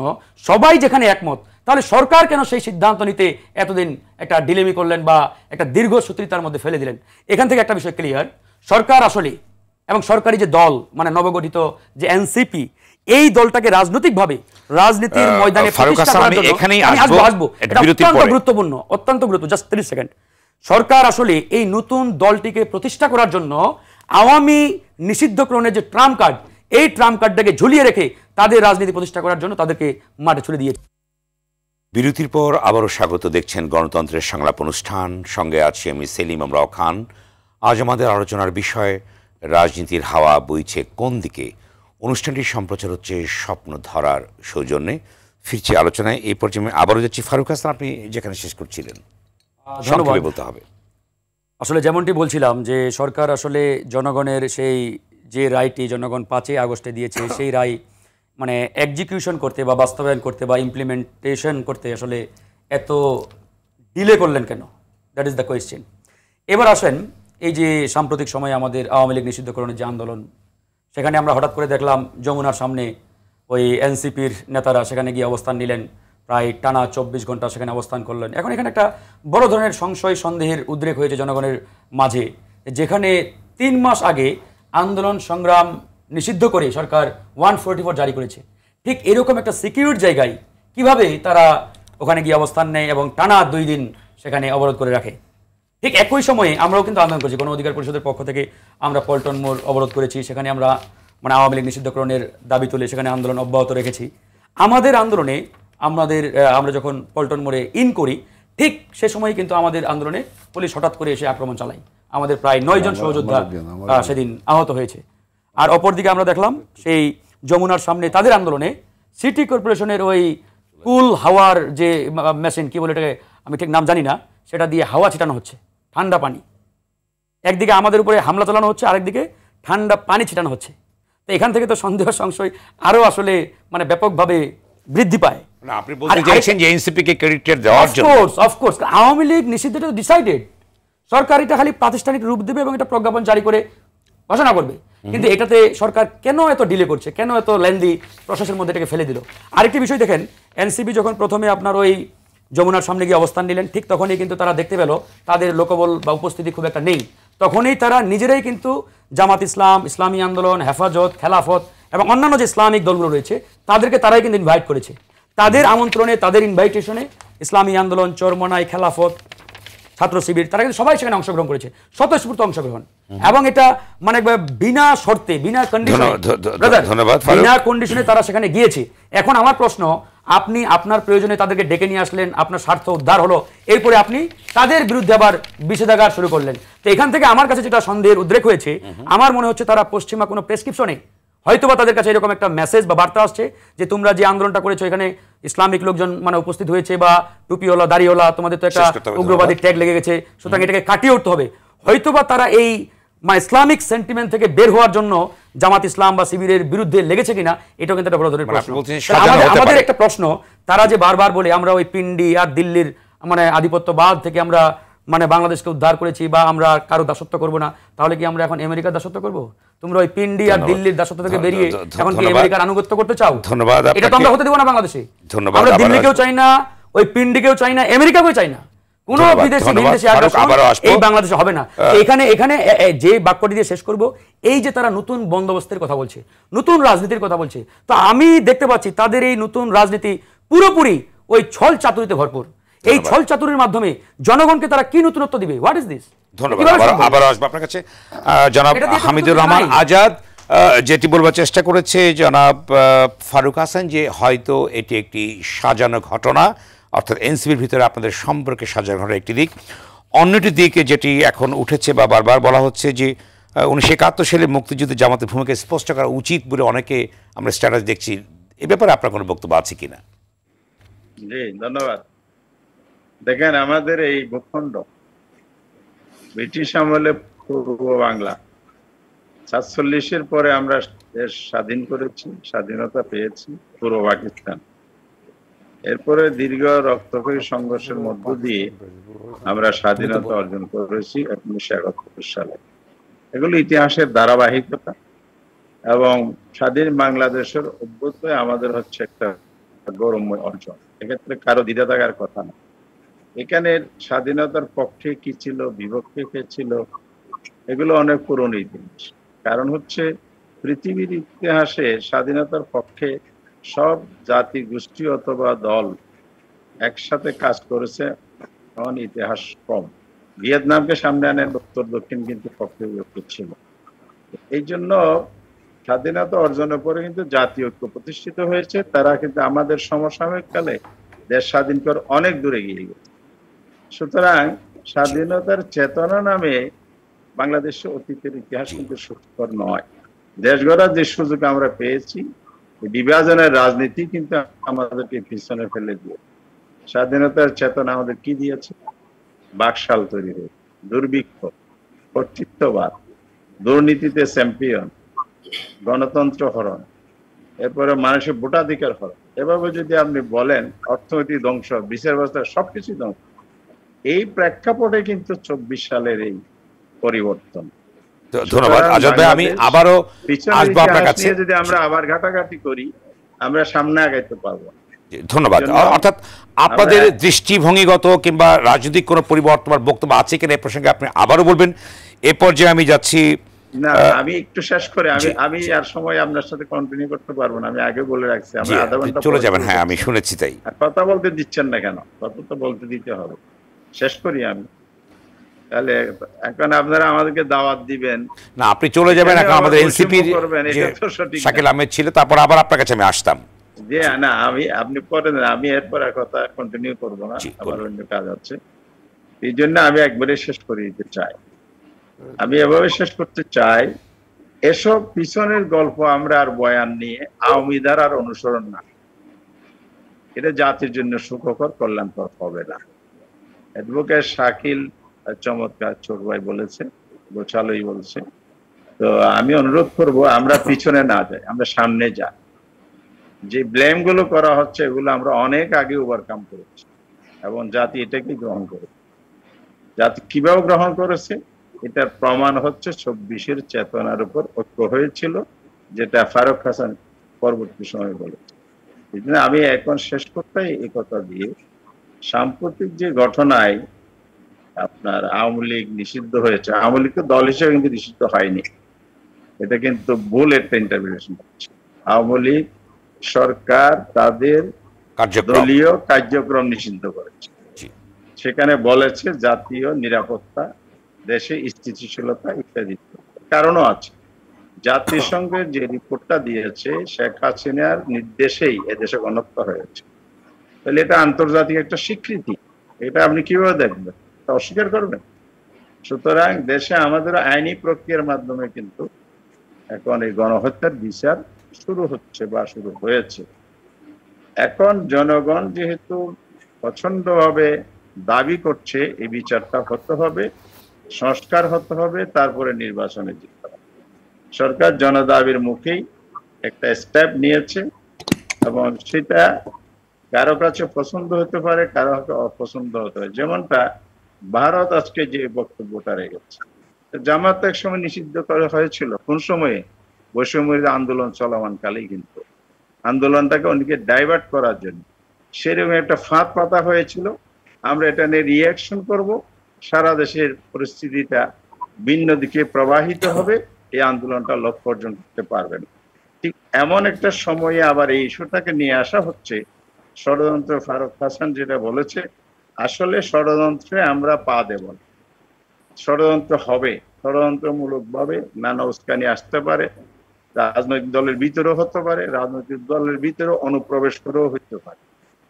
সবাই যেখানে একমত, তাহলে সরকার কেন সেই সিদ্ধান্ত নিতে এতদিন একটা ডিলেমি করলেন বা একটা দীর্ঘসূত্রিতার মধ্যে ফেলে দিলেন? এখান থেকে একটা বিষয় ক্লিয়ার, সরকার আসলে এবং সরকারি যে দল, মানে নবগঠিত যে এনসিপি, এই দলটাকে রাজনৈতিকভাবে রাজনীতির ময়দানে প্রতিষ্ঠা করার জন্য অত্যন্ত গুরুত্বপূর্ণ, অত্যন্ত গুরুত্বপূর্ণ। Just 30 second. সরকার আসলে এই নতুন দলটিকে প্রতিষ্ঠা করার জন্য আওয়ামী নিষিদ্ধকরণের যে ট্রাম্প কার্ড, এই ট্রাম্প কার্ডটাকে ঝুলিয়ে রেখে তাদের রাজনীতি প্রতিষ্ঠা করার জন্য তাদেরকে মাঠে ছুড়ে দিয়েছে। বিরতির পর আবারও স্বাগত, দেখছেন গণতন্ত্রের সংলাপ অনুষ্ঠান। সঙ্গে আছি আমি সেলিম আমরাও খান। আজ আমাদের আলোচনার বিষয়, রাজনীতির হাওয়া বইছে কোন দিকে। অনুষ্ঠানটি সম্প্রচার হচ্ছে স্বপ্ন ধরার সৌজন্যে। ফিরছি আলোচনায়। এই পর্যায়ে আবারও যাচ্ছি ফারুক হাসান, আপনি যেখানে শেষ করছিলেন সংক্ষেপে বলতে হবে। আসলে যেমনটি বলছিলাম যে সরকার আসলে জনগণের সেই যে রায়টি জনগণ 5 আগস্টে দিয়েছে, সেই রায় মানে এক্সিকিউশন করতে বা বাস্তবায়ন করতে বা ইমপ্লিমেন্টেশন করতে আসলে এত ডিলে করলেন কেন? That is the question. এবার আসেন, এই যে সাম্প্রতিক সময়ে আমাদের আওয়ামী লীগ নিষিদ্ধকরণের যে আন্দোলন, সেখানে আমরা হঠাৎ করে দেখলাম যমুনার সামনে ওই এনসিপির নেতারা সেখানে গিয়ে অবস্থান নিলেন, প্রায় টানা 24 ঘন্টা সেখানে অবস্থান করলেন। এখন এখানে একটা বড় ধরনের সংশয় সন্দেহের উদ্রেক হয়েছে জনগণের মাঝে, যেখানে 3 মাস আগে আন্দোলন সংগ্রাম নিষিদ্ধ করে সরকার 144 জারি করেছে। ঠিক এরকম একটা সিকিউর জায়গায় কিভাবে তারা ওখানে গিয়ে অবস্থান নেয় এবং টানা 2 দিন সেখানে অবরোধ করে রাখে? ঠিক একই সময়ে আমরাও কিন্তু আন্দোলন করেছি, গণ অধিকার পরিষদের পক্ষ থেকে আমরা পল্টন মোড় অবরোধ করেছি, সেখানে আমরা মানে আওয়ামী লীগ নিষিদ্ধকরণের দাবি তুলে সেখানে আন্দোলন অব্যাহত রেখেছি। আমাদের আন্দোলনে আমরা যখন পল্টন মোড়ে ইন করি, ঠিক সে সময় কিন্তু আমাদের আন্দোলনে পুলিশ হঠাৎ করে এসে আক্রমণ চালায়। আমাদের প্রায় 9 জন সহযোদ্ধা সেদিন আহত হয়েছে। আর অপরদিকে আমরা দেখলাম সেই যমুনার সামনে তাদের আন্দোলনে সিটি কর্পোরেশনের ওই কুল হাওয়ার যে মেশিন, কি বলে এটাকে আমি ঠিক নাম জানি না, সেটা দিয়ে হাওয়া ছিটানো হচ্ছে, ঠান্ডা পানি। একদিকে আমাদের উপরে হামলা চালানো হচ্ছে, আরেকদিকে ঠান্ডা পানি ছিটানো হচ্ছে। তো এখান থেকে তো সন্দেহ সংশয় আরো আসলে মানে ব্যাপকভাবে বৃদ্ধি পায়। না, আপনি বলতে চাইছেন যে এনসিপি কে ক্রেডিট দেওয়ার জন্য? অফকোর্স আওয়ামী লীগ নিষিদ্ধটা ডিসাইডেড, সরকার এটা খালি প্রাতিষ্ঠানিক রূপ দেবে এবং এটা প্রজ্ঞাপন জারি করে ঘোষণা করবে। কিন্তু এটাতে সরকার কেন এত ডিলে করছে, কেন এত লেন্দি প্রসেসের মধ্যে এটাকে ফেলে দিল? আরেকটি বিষয় দেখেন, এনসিপি যখন প্রথমে আপনার ওই যমুনার সামনে গিয়ে অবস্থান নিলেন, ঠিক তখনই কিন্তু তারা দেখতে পেল তাদের লোকবল বা উপস্থিতি খুব একটা নেই। তখনই তারা নিজেরাই কিন্তু জামাত ইসলাম, ইসলামী আন্দোলন, হেফাজত, খেলাফত এবং অন্যান্য যে ইসলামিক দলগুলো রয়েছে তাদেরকে তারাই কিন্তু ইনভাইট করেছে। তাদের আমন্ত্রণে, তাদের ইনভাইটেশনে ইসলামী আন্দোলন, চরমনাই, খেলাফত, ছাত্র শিবির, তারা কিন্তু সবাই সেখানে অংশগ্রহণ করেছে, স্বতঃস্ফূর্ত অংশগ্রহণ। এবং এটা মানে বিনা শর্তে, বিনা কন্ডিশনে তারা সেখানে গিয়েছে। এখন আমার প্রশ্ন, আপনি আপনার প্রয়োজনে তাদেরকে ডেকে নিয়ে আসলেন, আপনার স্বার্থ উদ্ধার হলো, এরপরে আপনি তাদের বিরুদ্ধে আবার নিষেধাজ্ঞা শুরু করলেন। তো এখান থেকে আমার কাছে যেটা সন্দেহের উদ্রেক হয়েছে, আমার মনে হচ্ছে তারা পশ্চিমা কোনো প্রেসক্রিপশনে হয়তোবা তাদের কাছে এরকম একটা মেসেজ বা বার্তা আসছে যে তোমরা যে আন্দোলনটা করেছো এখানে ইসলামিক লোকজন মানে উপস্থিত হয়েছে বা টুপিওয়ালা, দাড়িওয়ালা, তোমাদের তো একটা উগ্রবাদী ট্যাগ লেগে গেছে, সুতরাং এটাকে কাটিয়ে উঠতে হবে। হয়তোবা তারা এই ইসলামিক সেন্টিমেন্ট থেকে বের হওয়ার জন্য জামাত ইসলাম বা শিবিরের বিরুদ্ধে লেগেছে কিনা, এটাও কিন্তু একটা বড় ধরনের প্রশ্ন। আমাদের একটা প্রশ্ন, তারা যে বারবার বলে আমরা ওই পিন্ডি আর দিল্লির মানে আধিপত্যবাদ থেকে আমরা মানে বাংলাদেশকে উদ্ধার করেছি বা আমরা কারো দাসত্ব করব না, তাহলে কি আমরা এখন আমেরিকার দাসত্ব করব? তোমরা ওই পিন্ডি আর দিল্লির দাসত্ব থেকে বেরিয়ে এখন কি আমেরিকার আনুগত্য করতে চাও? ধন্যবাদ। এটা তো আমরা হতে দেব না বাংলাদেশে। আমরা দিল্লিকেও চাই না, ওই পিন্ডিকেও চাই না, আমেরিকাকেও চাই না, কোন বিদেশি বিদেশি এই বাংলাদেশে হবে না। এখানে এখানে যে বাক্যটি দিয়ে শেষ করব, এই যে তারা নতুন বন্দোবস্তের কথা বলছে, নতুন রাজনীতির কথা বলছে, তো আমি দেখতে পাচ্ছি তাদের এই নতুন রাজনীতি পুরোপুরি ওই ছল চাতুরিতে ভরপুর। এই ছল চাতুরির মাধ্যমে জনগণকে তারা কি নতুনত্ব দিবে? What is this? ধন্যবাদ। আবার আসবো আপনার কাছে। জনাব হামিদুর রহমান আজাদ যেটি বলবার চেষ্টা করেছে জনাব ফারুক হাসান, যে হয়তো এটি একটি সাজানো ঘটনা, অর্থাৎ এনসিপির ভিতরে আপনাদের সম্পর্কে সাজানো ঘটনা একটি দিক। অন্যটি দিকে যেটি এখন উঠেছে বা বারবার বলা হচ্ছে যে 1971 সালে মুক্তিযুদ্ধে জামাতের ভূমিকা স্পষ্ট করা উচিত বলে অনেকে আমরা স্ট্যাটাস দেখছি, এ ব্যাপারে আপনার কোনো বক্তব্য আছে কিনা? জি, ধন্যবাদ। দেখেন, আমাদের এই ভূখণ্ড ব্রিটিশ আমলে পূর্ব বাংলা 47-এর পরে আমরা দেশ স্বাধীন করেছি, স্বাধীনতা পেয়েছি পূর্ব পাকিস্তান। এরপরে দীর্ঘ রক্তক্ষয়ী সংঘর্ষের মধ্য দিয়ে আমরা স্বাধীনতা অর্জন করেছি 1971 সালে। এগুলো ইতিহাসের ধারাবাহিকতা এবং স্বাধীন বাংলাদেশের অভ্যুদয় আমাদের হচ্ছে একটা গৌরবময় অর্জন। এক্ষেত্রে কারো দ্বিধা থাকার কথা না। এখানে স্বাধীনতার পক্ষে কি ছিল, বিপক্ষে কে ছিল, এগুলো অনেক পুরনো ইতিহাস। কারণ হচ্ছে পৃথিবীর ইতিহাসে স্বাধীনতার পক্ষে সব জাতি গোষ্ঠী অথবা দল একসাথে কাজ করেছে এমন ইতিহাস কম। ভিয়েতনামকে সামনে আনেন উত্তর দক্ষিণ কিন্তু পক্ষে বিপক্ষে ছিল। এই জন্য স্বাধীনতা অর্জনের পরে কিন্তু জাতীয় ঐক্য প্রতিষ্ঠিত হয়েছে। তারা কিন্তু আমাদের সমসাময়িক কালে দেশ স্বাধীন করে অনেক দূরে গিয়ে গেছে। সুতরাং স্বাধীনতার চেতনা নামে বাংলাদেশে অতীতের ইতিহাস কিন্তু সুখকর নয়। দেশ গড়ার যে সুযোগ আমরা পেয়েছি, বিভাজনের রাজনীতি কিন্তু আমাদেরকে পিছনে ফেলে দিয়ে, স্বাধীনতার চেতনা আমাদের কি দিয়েছে? বাকশাল তৈরি হয়েছে, দুর্ভিক্ষ, কর্তৃত্ববাদ, দুর্নীতিতে চ্যাম্পিয়ন, গণতন্ত্র হরণ, এরপরে মানুষের ভোটাধিকার হরণ। এভাবে যদি আপনি বলেন অর্থনৈতিক ধ্বংস, বিচার ব্যবস্থা, সবকিছু ধ্বংস, এই প্রেক্ষাপটে কিন্তু 24 সালের এই পরিবর্তন। ধন্যবাদ আজাদ ভাই, আমি আবারও আসবো আপনার কাছে। যদি আমরা আবার ঘাটাঘাটি করি, আমরা সামনে আগাইতে পারবো। ধন্যবাদ। অর্থাৎ আপনাদের দৃষ্টিভঙ্গিগত কিংবা রাজনৈতিক কোনো পরিবর্তন বা বক্তব্য আছে কিনা এই প্রসঙ্গে আপনি আবারও বলবেন। এ পর্যায়ে আমি যাচ্ছি, না আমি একটু শেষ করে আমি আর সময় আপনার সাথে কন্টিনিউ করতে পারবো না, আমি আগে বলে রাখছি আমরা আধা ঘন্টা চলে যাবেন। হ্যাঁ আমি শুনেছি তাই। কথা বলতে দিচ্ছেন না কেন? কথা তো বলতে দিতে হবে। শেষ করি আমি, তাহলে এখন আপনারা আমাদেরকে দাওয়াত দিবেন না, আপনি চলে যাবেন। এখন আমাদের এনসিপির শাকিল আহমেদ ছিল, তারপর আবার আপনার কাছে আমি আসতাম। যে না আপনি করেন, আমি এরপর কথা কন্টিনিউ করবো না, আমার অন্য কাজ আছে। এই জন্য আমি একবারে শেষ করে দিতে চাই। আমি এভাবে শেষ করতে চাই, এসব পিছনের গল্প আমরা আর বয়ান নিয়ে আওয়ামী ধারার অনুসরণ না, এটা জাতির জন্য সুখকর কল্যাণকর হবে না। অ্যাডভোকেট শাকিল চমৎকার ছোট ভাই বলেছে, গোছালোই বলছে। তো আমি অনুরোধ করব আমরা পিছনে না যাই, আমরা সামনে যাই। যে ব্লেম গুলো করা হচ্ছে এগুলো আমরা অনেক আগে ওভারকাম করেছি এবং জাতি এটাকে গ্রহণ করেছে। জাতি কিভাবে গ্রহণ করেছে এটার প্রমাণ হচ্ছে 24-এর চেতনার উপর ঐক্য হয়েছিল, যেটা ফারুক হাসান পরবর্তী সময় বলেছে। এই জন্য আমি এখন শেষ করতে এই কথা দিয়ে, সাম্প্রতিক যে ঘটনায় আপনার আওয়ামী লীগ নিষিদ্ধ হয়েছে, আওয়ামী লীগ তো দল হিসেবে কিন্তু নিষিদ্ধ হয়নি, এটা কিন্তু ভুল একটা ইন্টারপ্রিটেশন হচ্ছে। আওয়ামী লীগ সরকার তাদের দলীয় কার্যক্রম নিষিদ্ধ করেছে, সেখানে বলেছে জাতীয় নিরাপত্তা, দেশে স্থিতিশীলতা ইত্যাদি কারণও আছে। জাতিসংঘের যে রিপোর্টটা দিয়েছে শেখ হাসিনার নির্দেশেই এদেশে গণহত্যা হয়েছে, তাহলে এটা আন্তর্জাতিক একটা স্বীকৃতি। এটা আপনি কিভাবে দেখবেন? তা অস্বীকার করবেন? সুতরাং দেশে আমাদের আইনি প্রক্রিয়ার মাধ্যমে কিন্তু এখন এই গণহত্যার বিচার শুরু হচ্ছে বা শুরু হয়েছে। এখন জনগণ যেহেতু প্রচন্ডভাবে দাবি করছে এই বিচারটা হতে হবে, সংস্কার হতে হবে, তারপরে নির্বাচনে যেতে হবে। সরকার জনদাবির মুখেই একটা স্টেপ নিয়েছে এবং সেটা কারো কাছে পছন্দ হতে পারে, কারো কাছে অপছন্দ হতে পারে। যেমনটা ভারত আজকে যে বক্তব্যটা রেখেছে, জামাত এক সময় নিষিদ্ধ করা হয়েছিল কোন সময়ে? বৈষম্যের আন্দোলন চলমানকালেই, কিন্তু আন্দোলনটাকে অনেকে ডাইভার্ট করার জন্য সেরকম একটা ফাঁদ পাতা হয়েছিল। আমরা এটা নিয়ে রিয়াকশন করব, সারা দেশের পরিস্থিতিটা ভিন্ন দিকে প্রবাহিত হবে, এই আন্দোলনটা লক্ষ্য অর্জন করতে পারবে না। ঠিক এমন একটা সময়ে আবার এই ইস্যুটাকে নিয়ে আসা হচ্ছে। ষড়যন্ত্র, ফারুক হাসান যেটা বলেছে, আসলে ষড়যন্ত্রে আমরা পা দেব না। ষড়যন্ত্র হবে, ষড়যন্ত্রমূলক ভাবে নানা উস্কানি আসতে পারে, রাজনৈতিক দলের ভিতরেও হতে পারে, রাজনৈতিক দলের ভিতরে অনুপ্রবেশ করেও হতে পারে।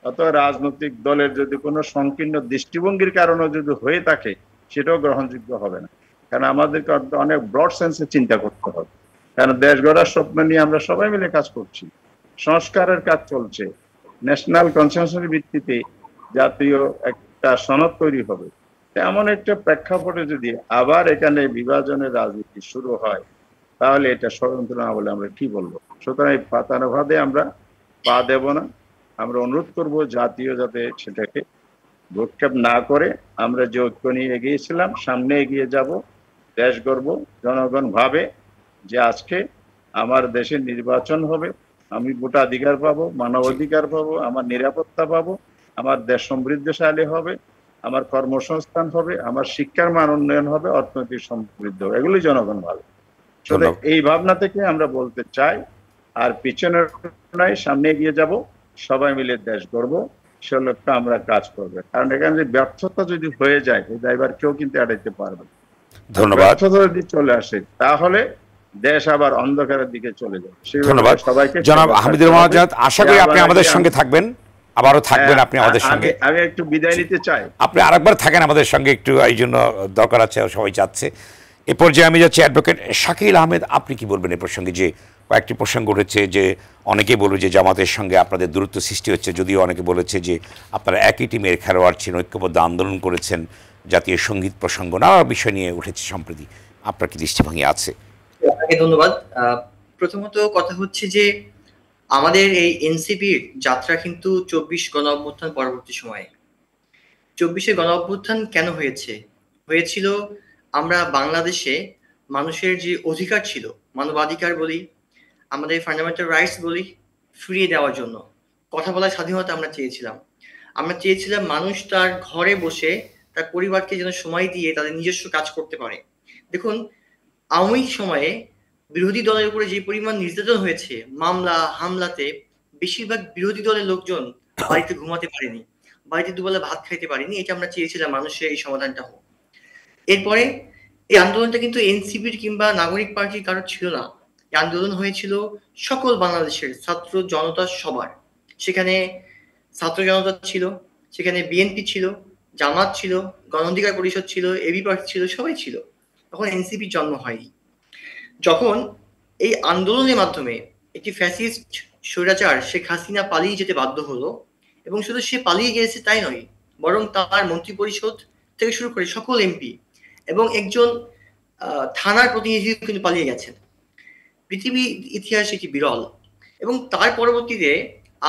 অথবা রাজনৈতিক দলের যদি কোনো সংকীর্ণ দৃষ্টিভঙ্গির কারণে যদি হয়ে থাকে, সেটাও গ্রহণযোগ্য হবে না। কারণ আমাদেরকে অনেক ব্রড সেন্সে চিন্তা করতে হবে, কারণ দেশ গড়ার স্বপ্ন নিয়ে আমরা সবাই মিলে কাজ করছি, সংস্কারের কাজ চলছে, ন্যাশনাল কনসেনসাসের ভিত্তিতে জাতীয় একটা সনদ তৈরি হবে। এমন একটা প্রেক্ষাপটে যদি আবার এখানে বিভাজনের রাজনীতি শুরু হয়, তাহলে এটা ষড়যন্ত্র না বলে আমরা কি বলবো? সুতরাং এই পাতানোভাবে আমরা পা দেব না। আমরা অনুরোধ করব জাতীয় যাতে সেটাকে ভ্রুক্ষেপ না করে আমরা যে ঐক্য নিয়ে এগিয়েছিলাম সামনে এগিয়ে যাব, দেশ গড়ব। জনগণ ভাবে যে আজকে আমার দেশে নির্বাচন হবে, আমি ভোটাধিকার পাবো, মানবাধিকার পাবো, আমার নিরাপত্তা পাবো, আমার দেশ সমৃদ্ধশালী হবে, আমার কর্মসংস্থান হবে, আমার শিক্ষার মান উন্নয়ন হবে, অর্থনৈতিক সমৃদ্ধ হবে, এগুলি জনগণ ভাবে। এই ভাবনা থেকে আমরা বলতে চাই, আর পিছনে নয়, সামনে এগিয়ে যাব, সবাই মিলে দেশ গড়ব, সে লক্ষ্যে আমরা কাজ করবো। কারণ এখানে যে ব্যর্থতা যদি হয়ে যায়, এই দায়ভার কেউ কিন্তু এড়াইতে পারবে। ধন্যবাদ। ব্যর্থতা যদি চলে আসে, তাহলে দেশ আবার অন্ধকারের দিকে চলে যাবে। ধন্যবাদ সবাইকে। জনাব হামিদুর রহমান আজাদ, আশা করি আপনি আমাদের সঙ্গে থাকবেন, আবারও থাকবেন আপনি আমাদের সঙ্গে। আমি একটু বিদায় নিতে চাই। আপনি আরেকবার থাকেন আমাদের সঙ্গে, একটু এই জন্য দরকার আছে, সবাই চাচ্ছে। এ পর্যায়ে আমি যাচ্ছি অ্যাডভোকেট শাকিল আহমেদ, আপনি কি বলবেন এই প্রসঙ্গে? যে কয়েকটি প্রসঙ্গ উঠেছে, যে অনেকে বলবে যে জামাতের সঙ্গে আপনাদের দূরত্ব সৃষ্টি হচ্ছে, যদিও অনেকে বলেছে যে আপনারা একই টিমের খেলোয়াড় ছিলেন, ঐক্যবদ্ধ আন্দোলন করেছেন, জাতীয় সঙ্গীত প্রসঙ্গ নানা বিষয় নিয়ে উঠেছে সম্প্রতি। আপনার কি দৃষ্টিভঙ্গি আছে? আপনাকে ধন্যবাদ। প্রথমত কথা হচ্ছে যে আমাদের এই এনসিপির যাত্রা কিন্তু 24 গণ অভ্যুত্থান পরবর্তী সময়ে। 24-এ গণ অভ্যুত্থান কেন হয়েছিল আমরা বাংলাদেশে মানুষের যে অধিকার ছিল, মানবাধিকার বলি, আমাদের ফান্ডামেন্টাল রাইটস বলি, ফিরিয়ে দেওয়ার জন্য। কথা বলার স্বাধীনতা আমরা চেয়েছিলাম। আমরা চেয়েছিলাম মানুষ তার ঘরে বসে তার পরিবারকে যেন সময় দিয়ে তাদের নিজস্ব কাজ করতে পারে। দেখুন, আওয়ামী সময়ে বিরোধী দলের উপরে যে পরিমাণ নির্যাতন হয়েছে, মামলা হামলাতে বেশিরভাগ বিরোধী দলের লোকজন বাড়িতে ঘুমাতে পারেনি, বাড়িতে দুবেলা ভাত খাইতে পারেনি। এটা আমরা চেয়েছিলাম মানুষের এই সমাধানটা হোক। এরপরে এই আন্দোলনটা কিন্তু এনসিপির কিংবা নাগরিক পার্টির কারোর ছিল না। এই আন্দোলন হয়েছিল সকল বাংলাদেশের ছাত্র জনতা সবার। সেখানে ছাত্র জনতা ছিল, সেখানে বিএনপি ছিল, জামাত ছিল, গণ অধিকার পরিষদ ছিল, এবি পার্টি ছিল, সবাই ছিল। তখন এনসিপির জন্ম হয়নি। যখন এই আন্দোলনের মাধ্যমে একটি ফ্যাসিস্ট স্বৈরাচার শেখ হাসিনা পালিয়ে যেতে বাধ্য হলো, এবং শুধু সে পালিয়ে গিয়েছে তাই নয়, বরং তার মন্ত্রী পরিষদ থেকে শুরু করে সকল এমপি এবং একজন থানার প্রতিনিধি কিন্তু পালিয়ে গেছেন। পৃথিবী ইতিহাসে এটি বিরল। এবং তার পরবর্তীতে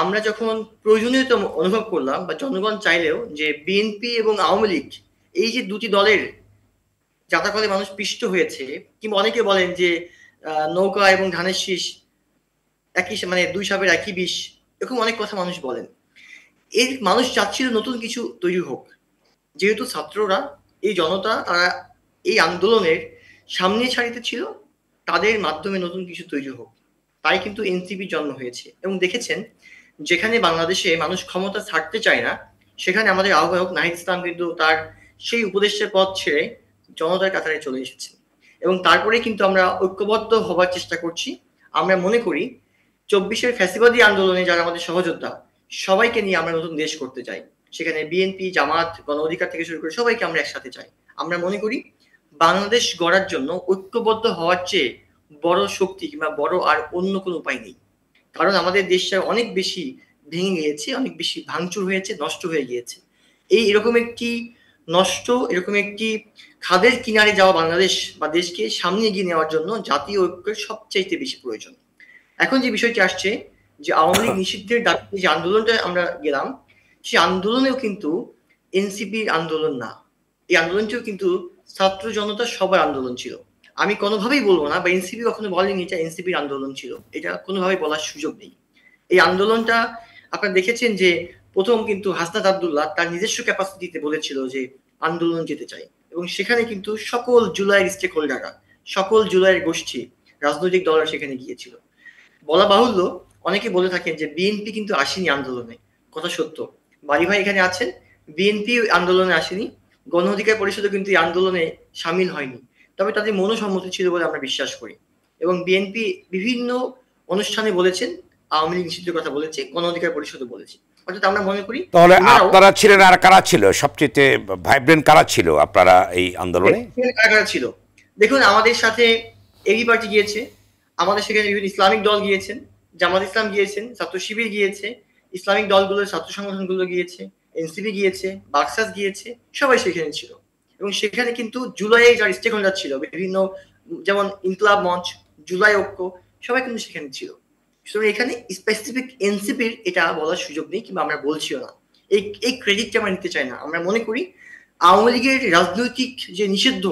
আমরা যখন প্রয়োজনীয়তা অনুভব করলাম বা জনগণ চাইলেও যে বিএনপি এবং আওয়ামী লীগ এই যে দুটি দলের যাতাকলে মানুষ পিষ্ট হয়েছে, কিংবা অনেকে বলেন যে নৌকা এবং ধানের শীষ একই, মানে দুই সাপের একই বিষ, এরকম অনেক কথা মানুষ বলেন। এর মানুষ চাচ্ছিল নতুন কিছু তৈরি হোক। যেহেতু ছাত্ররা, এই জনতা, তারা এই আন্দোলনের সামনে সারিতে ছিল, তাদের মাধ্যমে নতুন কিছু তৈরি হোক, তাই কিন্তু এনসিপি জন্ম হয়েছে। এবং দেখেছেন, যেখানে বাংলাদেশে মানুষ ক্ষমতা ছাড়তে চায় না, সেখানে আমাদের আহ্বায়ক নাহিদ ইসলাম কিন্তু তার সেই উপদেশের পথ ছেড়ে জনতার কাতারে চলে এসেছে। এবং তারপরে কিন্তু আমরা ঐক্যবদ্ধ হবার চেষ্টা করছি। আমরা মনে করি 24-এর ফ্যাসিবাদী আন্দোলনে যারা আমাদের সহযোদ্ধা, সবাইকে নিয়ে আমরা নতুন দেশ করতে চাই। সেখানে বিএনপি, জামাত, গণ অধিকার থেকে শুরু করে সবাইকে আমরা একসাথে চাই। আমরা মনে করি বাংলাদেশ গড়ার জন্য ঐক্যবদ্ধ হওয়ার চেয়ে বড় শক্তি কিংবা বড় আর অন্য কোনো উপায় নেই। কারণ আমাদের দেশটা অনেক বেশি ভেঙে গিয়েছে, অনেক বেশি ভাঙচুর হয়েছে, নষ্ট হয়ে গিয়েছে। এরকম একটি খাদের কিনারে যাওয়া বাংলাদেশ বা দেশকে সামনে এগিয়ে নেওয়ার জন্য জাতীয় ঐক্যের সবচাইতে বেশি প্রয়োজন। এখন যে বিষয়টি আসছে যে আওয়ামী লীগ নিষিদ্ধের দাবিতে যে আন্দোলনটা আমরা গেলাম, সেই আন্দোলনেও কিন্তু এনসিপির আন্দোলন না, এই আন্দোলনটিও কিন্তু ছাত্র জনতা সবার আন্দোলন ছিল। আমি কোনোভাবেই বলবো না, বা এনসিপি কখনো বলেনি এটা এনসিপির আন্দোলন ছিল, এটা কোনোভাবেই বলার সুযোগ নেই। এই আন্দোলনটা আপনারা দেখেছেন যে প্রথম কিন্তু হাসনাত আব্দুল্লাহ তার নিজস্ব ক্যাপাসিটিতে বলেছিল যে আন্দোলন যেতে চাই, এবং সেখানে কিন্তু সকল জুলাইয়ের স্টেক হোল্ডাররা, সকল জুলাইয়ের গোষ্ঠী, রাজনৈতিক দলরা সেখানে গিয়েছিল। বলা বাহুল্য, অনেকে বলে থাকেন যে বিএনপি কিন্তু আসেনি আন্দোলনে। কথা সত্য, বাড়ি ভাই এখানে আছেন, বিএনপি আন্দোলনে আসেনি, গণ অধিকার পরিষদও কিন্তু এই আন্দোলনে সামিল হয়নি। তবে তাদের মনোসম্মতি ছিল বলে আমরা বিশ্বাস করি। এবং বিএনপি বিভিন্ন অনুষ্ঠানে বলেছেন, আওয়ামী লীগ নিষিদ্ধের কথা বলেছে, গণ অধিকার পরিষদও বলেছে। অর্থাৎ আমরা মনে করি তাহলে আপনারা ছিলেন আর কারা ছিল সবচেয়ে ভাইব্রেন্ট, কারা ছিল আপনারা এই আন্দোলনে? কারা ছিল দেখুন, আমাদের সাথে এবি পার্টি গিয়েছে, আমাদের সেখানে বিভিন্ন ইসলামিক দল গিয়েছেন, জামাত ইসলাম গিয়েছেন, ছাত্র শিবির গিয়েছে, ইসলামিক দলগুলোর ছাত্র সংগঠনগুলো গিয়েছে, এনসিপি গিয়েছে, বাক্সাস গিয়েছে, সবাই সেখানে ছিল। এবং সেখানে কিন্তু জুলাইয়ে যারা স্টেক হোল্ডার ছিল বিভিন্ন, যেমন ইনকলাব মঞ্চ, জুলাই ঐক্য, সবাই কিন্তু সেখানে ছিল। সুতরাং এখানে স্পেসিফিক এনসিপির এটা বলার সুযোগ নেই, কিংবা আমরা বলছিও না। এই ক্রেডিটটা আমরা নিতে চাই না। আমরা মনে করি আওয়ামী লীগের রাজনৈতিক যে নিষিদ্ধ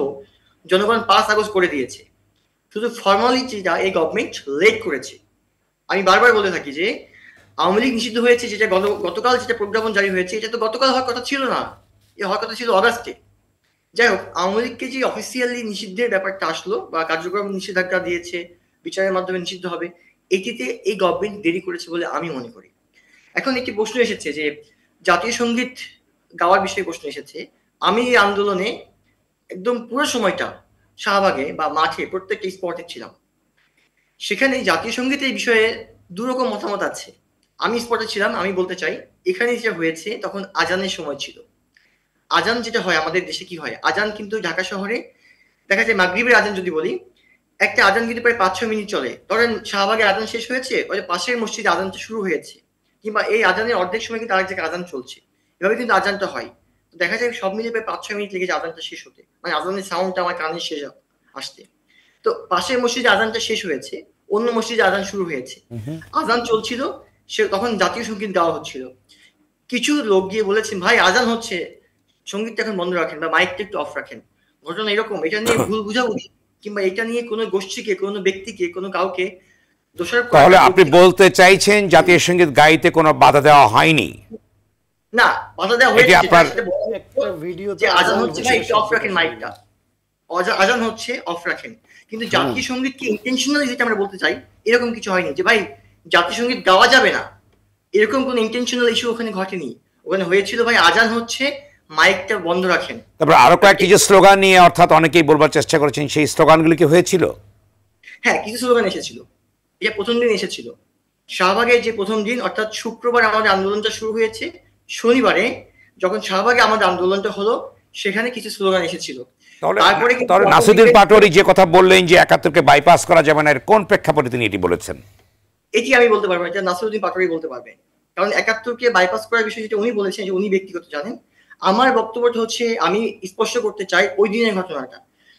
জনগণ 5 আগস্ট করে দিয়েছে, শুধু ফর্মালিটিটা এই গভর্নমেন্ট লেট করেছে। আমি বারবার বলে থাকি যে আওয়ামী লীগ নিষিদ্ধ হয়েছে, যেটা গতকাল যেটা প্রজ্ঞাপন জারি হয়েছে, এটা তো গতকাল হওয়ার কথা ছিল না, এ হওয়ার কথা ছিল অগাস্টে। যাই হোক, আওয়ামী লীগকে যে অফিসিয়ালি নিষিদ্ধের ব্যাপারটা আসলো বা কার্যক্রম নিষেধাজ্ঞা দিয়েছে, বিচারের মাধ্যমে নিষিদ্ধ হবে, এটিতে এই গভর্নমেন্ট দেরি করেছে বলে আমি মনে করি। এখন একটি প্রশ্ন এসেছে যে জাতীয় সঙ্গীত গাওয়ার বিষয়ে প্রশ্ন এসেছে। আমি এই আন্দোলনে একদম পুরো সময়টা শাহবাগে বা মাঠে প্রত্যেকটা স্পটে ছিলাম। সেখানে জাতীয় সঙ্গীতের বিষয়ে দুরকম মতামত আছে। আমি স্পটে ছিলাম, আমি বলতে চাই এখানে যেটা হয়েছে তখন আজানের সময় ছিল। আজান যেটা হয় আমাদের দেশে কি হয়, আজান কিন্তু ঢাকা শহরে দেখা যায় মাগরিবের আজান যদি বলি, একটা আজান কিন্তু প্রায় 5-6 মিনিট চলে। ধরেন শাহবাগে আজান শেষ হয়েছে, ওই পাশের মসজিদে আজানটা শুরু হয়েছে, কিংবা এই আজানের অর্ধেক সময় কিন্তু আরেক জায়গায় আজান চলছে, এভাবে কিন্তু আজানটা হয়। দেখা যায় সব মিলে প্রায় 5-6 মিনিট লেগে যায় আজানটা শেষ হতে, মানে আজানের সাউন্ডটা আমার কানে শেষ আসতে। তো পাশের মসজিদে আজানটা শেষ হয়েছে, অন্য মসজিদে আজান শুরু হয়েছে, আজান চলছিল, সে তখন জাতীয় সঙ্গীত গাওয়া হচ্ছিল। কিছু লোক গিয়ে বলেছেন ভাই আজান হচ্ছে, সঙ্গীতটা এখন বন্ধ রাখেন বা মাইকটা একটু অফ রাখেন। ঘটনা এরকম। এটা নিয়ে ভুল বুঝাবুঝি কিংবা এটা নিয়ে কোনো গোষ্ঠীকে, কোনো ব্যক্তিকে, কোনো কাউকে দোষারোপ করা, তাহলে আপনি বলতে চাইছেন জাতীয় সঙ্গীত গাইতে কোনো বাধা দেওয়া হয়নি? না, বাধা দেওয়া এটি হয়েছে। আপনার একটা ভিডিও যে আজান হচ্ছে ভাই একটু অফ রাখেন মাইকটা, আজান হচ্ছে অফ রাখেন। কিন্তু জাতীয় সঙ্গীতকে ইন্টেনশনালি যেটা আমরা বলতে চাই, এরকম কিছু হয়নি যে ভাই জাতীয় সঙ্গীত গাওয়া যাবে না, এরকম কোন ইন্টেনশনাল ইস্যু ওখানে ঘটেনি। ওখানে হয়েছিল ভাই আজান হচ্ছে, মাইকটা বন্ধ রাখেন। তারপর আরো কয়েকটি যে স্লোগান নিয়ে অর্থাৎ অনেকেই বলবার চেষ্টা করেছেন, সেই স্লোগানগুলি কি হয়েছিল? হ্যাঁ, কিছু স্লোগান এসেছিল। এটা প্রথম দিন এসেছিল, শাহবাগের যে প্রথম দিন, অর্থাৎ শুক্রবার আমাদের আন্দোলনটা শুরু হয়েছে, শনিবারে যখন শাহবাগে আমাদের আন্দোলনটা হলো সেখানে কিছু স্লোগান এসেছিল। তারপরে নাসিরুদ্দিন পাটোয়ারি যে কথা বললেন যে ৭১কে বাইপাস করা যাবে না, এর কোন প্রেক্ষাপটে তিনি এটি বলেছেন? এটি আমি বলতে পারবো না, এটা নাসিরুদ্দিন পাটোয়ারি বলতে পারবে, কারণ ৭১কে বাইপাস করার বিষয় যেটা উনি বলেছেন যে উনি ব্যক্তিগত জানেন। আমার বক্তব্যটা হচ্ছে আমি স্পষ্ট করতে চাই ওই দিনের ঘটনাটা।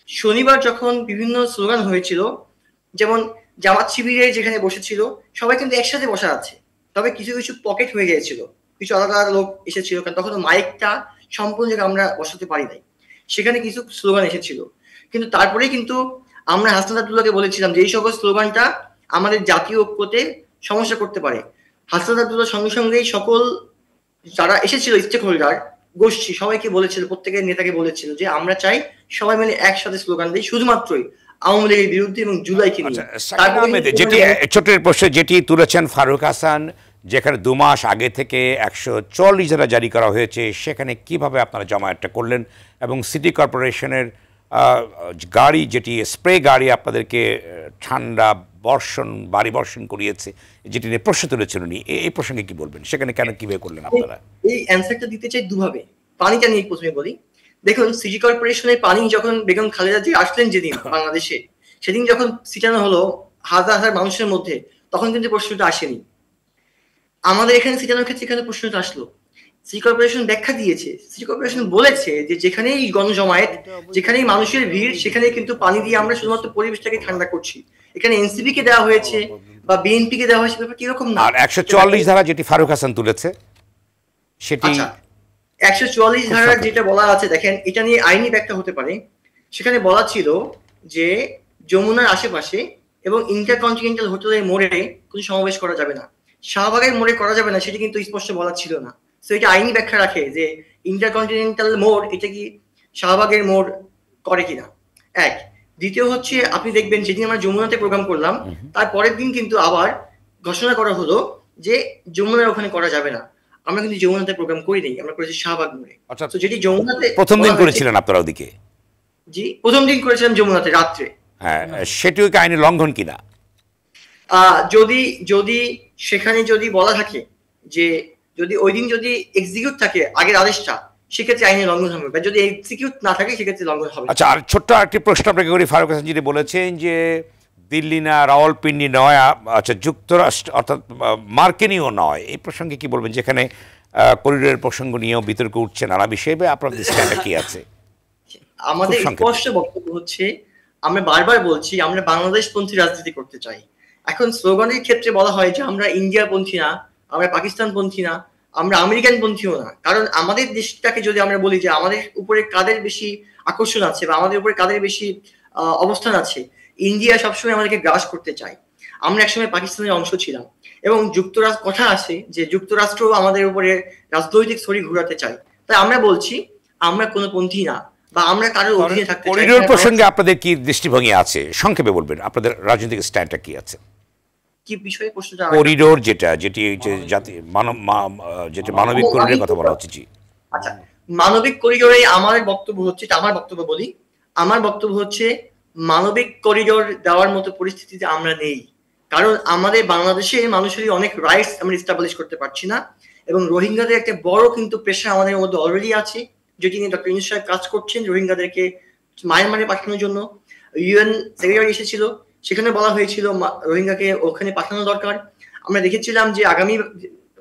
শনিবার যখন বিভিন্ন স্লোগান হয়েছিল, যেমন জামাত শিবিরে যেখানে বসেছিল সবাই কিন্তু একসাথে বসা আছে, তবে কিছু কিছু পকেট হয়ে গিয়েছিল, কিছু আলাদা আলাদা লোক এসেছিল, কারণ তখন মাইকটা সম্পূর্ণ জায়গায় আমরা বসাতে পারি নাই, সেখানে কিছু স্লোগান এসেছিল। কিন্তু তারপরে কিন্তু আমরা হাসনাত আব্দুল্লাহকে বলেছিলাম যে এই সকল স্লোগানটা আমাদের জাতীয় ঐক্যতে সমস্যা করতে পারে। হাসনাত আব্দুল্লাহ সঙ্গে সঙ্গেই সকল যারা এসেছিল স্টেক হোল্ডার গোষ্ঠী সবাইকে বলেছিল, প্রত্যেকের নেতাকে বলেছিল যে আমরা চাই সবাই মিলে একসাথে স্লোগান দিই শুধুমাত্রই আওয়ামী লীগের বিরুদ্ধে এবং জুলাইকে নিয়ে। যেটি ছোটের প্রশ্নে যেটি তুলেছেন ফারুক হাসান, যেখানে ২ মাস আগে থেকে ১৪৪ ধারা জারি করা হয়েছে, সেখানে কিভাবে আপনারা জমায়েতটা করলেন এবং সিটি কর্পোরেশনের গাড়ি, যেটি স্প্রে গাড়ি আপনাদেরকে ঠান্ডা বর্ষণ, বাড়ি বর্ষণ করিয়েছে, যেটি নিয়ে প্রশ্ন তুলেছেন উনি, এই প্রসঙ্গে কি বলবেন? সেখানে কেন কিভাবে করলেন আপনারা? এই অ্যানসারটা দিতে চাই দুভাবে। পানিটা নিয়ে প্রথমে বলি। দেখুন, সিটি কর্পোরেশনের পানি যখন বেগম খালেদা জিয়া আসলেন যেদিন বাংলাদেশে, সেদিন যখন ছিটানো হলো হাজার হাজার মানুষের মধ্যে, তখন কিন্তু প্রশ্নটা আসেনি। আমাদের এখানে ছিটানোর ক্ষেত্রে এখানে প্রশ্নটা আসলো। সিটি কর্পোরেশন ব্যাখ্যা দিয়েছে, সিটি কর্পোরেশন বলেছে যে যেখানেই গণজমায়েত, যেখানেই মানুষের ভিড়, সেখানে কিন্তু পানি দিয়ে আমরা শুধুমাত্র পরিবেশটাকে ঠান্ডা করছি। এখানে এনসিপি কে দেওয়া হয়েছে বা বিএনপি কে দেওয়া হয়েছে, ব্যাপারটা এরকম না। আর ১৪৪ ধারা যেটি ফারুক হাসান তুলেছে সেটি ১৪৪ ধারা যেটা বলা আছে, দেখেন এটা নিয়ে আইনি ব্যাখ্যা হতে পারে। সেখানে বলা ছিল যে যমুনার আশেপাশে এবং ইন্টারকন্টিনেন্টাল হোটেলের মোড়ে কোনো সমাবেশ করা যাবে না, শাহবাগের মোড়ে করা যাবে না, সেটা কিন্তু স্পষ্ট বলা ছিল না। তো এটা আইনি ব্যাখ্যা রাখে যে ইন্টারকন্টিনেন্টাল মোড় এটা কি শাহবাগের মোড় করে কিনা। এক। দ্বিতীয় হচ্ছে, আপনি দেখবেন যেদিন আমরা যমুনাতে প্রোগ্রাম করলাম তার পরের দিন কিন্তু আবার ঘোষণা করা হলো যে যমুনার ওখানে করা যাবে না। আমরা কিন্তু যমুনাতে প্রোগ্রাম করি নাই, আমরা করেছি শাহবাগ মোড়ে। তো যেটি যমুনাতে প্রথম দিন করেছিলেন আপনারা ওদিকে? জি, প্রথম দিন করেছিলাম যমুনাতে রাত্রে। হ্যাঁ, সেটিও কি আইনের লঙ্ঘন কিনা? যদি সেখানে যদি বলা থাকে যে যদি ওই দিন যদি এক্সিকিউট থাকে আগের আদেশটা, সেক্ষেত্রে আইনের লঙ্ঘন হবে, বা যদি এক্সিকিউট না থাকে সেক্ষেত্রে লঙ্ঘন হবে। আচ্ছা, আর ছোট্ট একটি প্রশ্ন আপনাকে করি। ফারুক হাসান যিনি বলেছেন যে দিল্লি না, রাওয়ালপিন্ডি নয়, আচ্ছা যুক্তরাষ্ট্র অর্থাৎ মার্কিনীয় নয়, এই প্রসঙ্গে কি বলবেন? যেখানে করিডোরের প্রসঙ্গ নিয়েও বিতর্ক উঠছে নানা বিষয়ে, আপনাদের স্ট্যান্ড কি আছে? আমাদের স্পষ্ট বক্তব্য হচ্ছে, আমরা বারবার বলছি আমরা বাংলাদেশপন্থী রাজনীতি করতে চাই। এখন স্লোগানের ক্ষেত্রে বলা হয় যে আমরা ইন্ডিয়াপন্থী না, আমরা পাকিস্তানপন্থী না, আমরা আমেরিকানপন্থীও না। কারণ আমাদের দেশটাকে যদি আমরা বলি যে আমাদের উপরে কাদের বেশি আকর্ষণ আছে বা আমাদের উপরে কাদের বেশি অবস্থান আছে, ইন্ডিয়া সবসময় আমাদেরকে গ্রাস করতে চায়। আমরা একসময় পাকিস্তানের অংশ ছিলাম এবং যুক্তরাষ্ট্র কথা আছে যে যুক্তরাষ্ট্র আমাদের উপরে রাজনৈতিক ছড়ি ঘুরাতে চায়। তাই আমরা বলছি আমরা কোনো পন্থী না, বা আমরা কারোর অধীনে থাকতে চাই। করিডোর প্রসঙ্গে আপনাদের কি দৃষ্টিভঙ্গি আছে? সংক্ষেপে বলবেন আপনাদের রাজনৈতিক স্ট্যান্ডটা কি আছে? কি বিষয়ে প্রশ্নটা? করিডোর যেটি জাতি যেটা মানবিক করিডোরের কথা বলা হচ্ছে। জি, আচ্ছা, মানবিক করিডোরে আমার বক্তব্য হচ্ছে, আমার বক্তব্য বলি, আমার বক্তব্য হচ্ছে মানবিক করিডোর দেওয়ার মতো পরিস্থিতিতে আমরা নেই। কারণ আমাদের বাংলাদেশে মানুষের অনেক রাইটস আমরা এস্টাবলিশ করতে পারছি না, এবং রোহিঙ্গাদের একটা বড় কিন্তু প্রেশার আমাদের মধ্যে অলরেডি আছে, যেটি নিয়ে ডক্টর ইউনূস সাহেব কাজ করছেন রোহিঙ্গাদেরকে মায়ানমারে পাঠানোর জন্য। ইউএন সেক্রেটারি এসেছিল, সেখানে বলা হয়েছিল রোহিঙ্গাকে ওখানে পাঠানো দরকার। আমরা দেখেছিলাম যে আগামী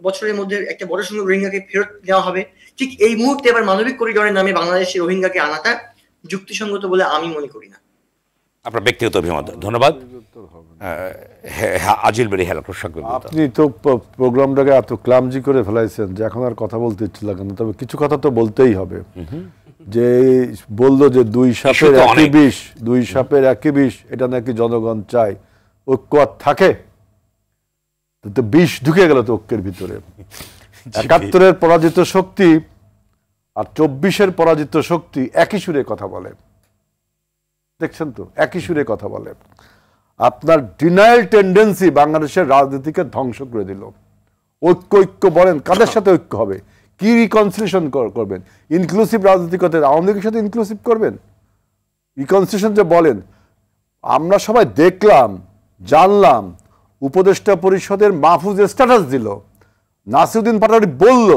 বছরের মধ্যে একটা বড় সংখ্যক রোহিঙ্গাকে ফেরত দেওয়া হবে। ঠিক এই মুহূর্তে এবার মানবিক করিডোরের নামে বাংলাদেশে রোহিঙ্গাকে আনাটা যুক্তিসঙ্গত বলে আমি মনে করি না। আপনার ব্যক্তিগত অভিমত। ধন্যবাদ। আজিল বেরি হেলা প্রসঙ্গ। আপনি তো প্রোগ্রামটাকে এত ক্লামজি করে ফেলাইছেন যে এখন আর কথা বলতে ইচ্ছে লাগে না, তবে কিছু কথা তো বলতেই হবে। যে বললো যে দুই সাপের একই বিষ, দুই সাপের একই বিষ, এটা নাকি জনগণ চায়। ঐক্য আর থাকে? তো বিষ ঢুকে গেল তো ঐক্যের ভিতরে। ৭১-এর পরাজিত শক্তি আর ২৪-এর পরাজিত শক্তি একই সুরে কথা বলে, দেখছেন তো, একই সুরে কথা বলে। আপনার ডিনায়াল টেন্ডেন্সি বাংলাদেশের রাজনীতিকে ধ্বংস করে দিল। ঐক্য ঐক্য বলেন, কাদের সাথে ঐক্য হবে? কি রিকনসিলিয়েশন করবেন? ইনক্লুসিভ রাজনীতি করতে আওয়ামী লীগের সাথে ইনক্লুসিভ করবেন? রিকনসিলিয়েশন যে বলেন, আমরা সবাই দেখলাম, জানলাম, উপদেষ্টা পরিষদের মাহফুজ স্ট্যাটাস দিল, নাসিরউদ্দিন পাটোয়ারি বলল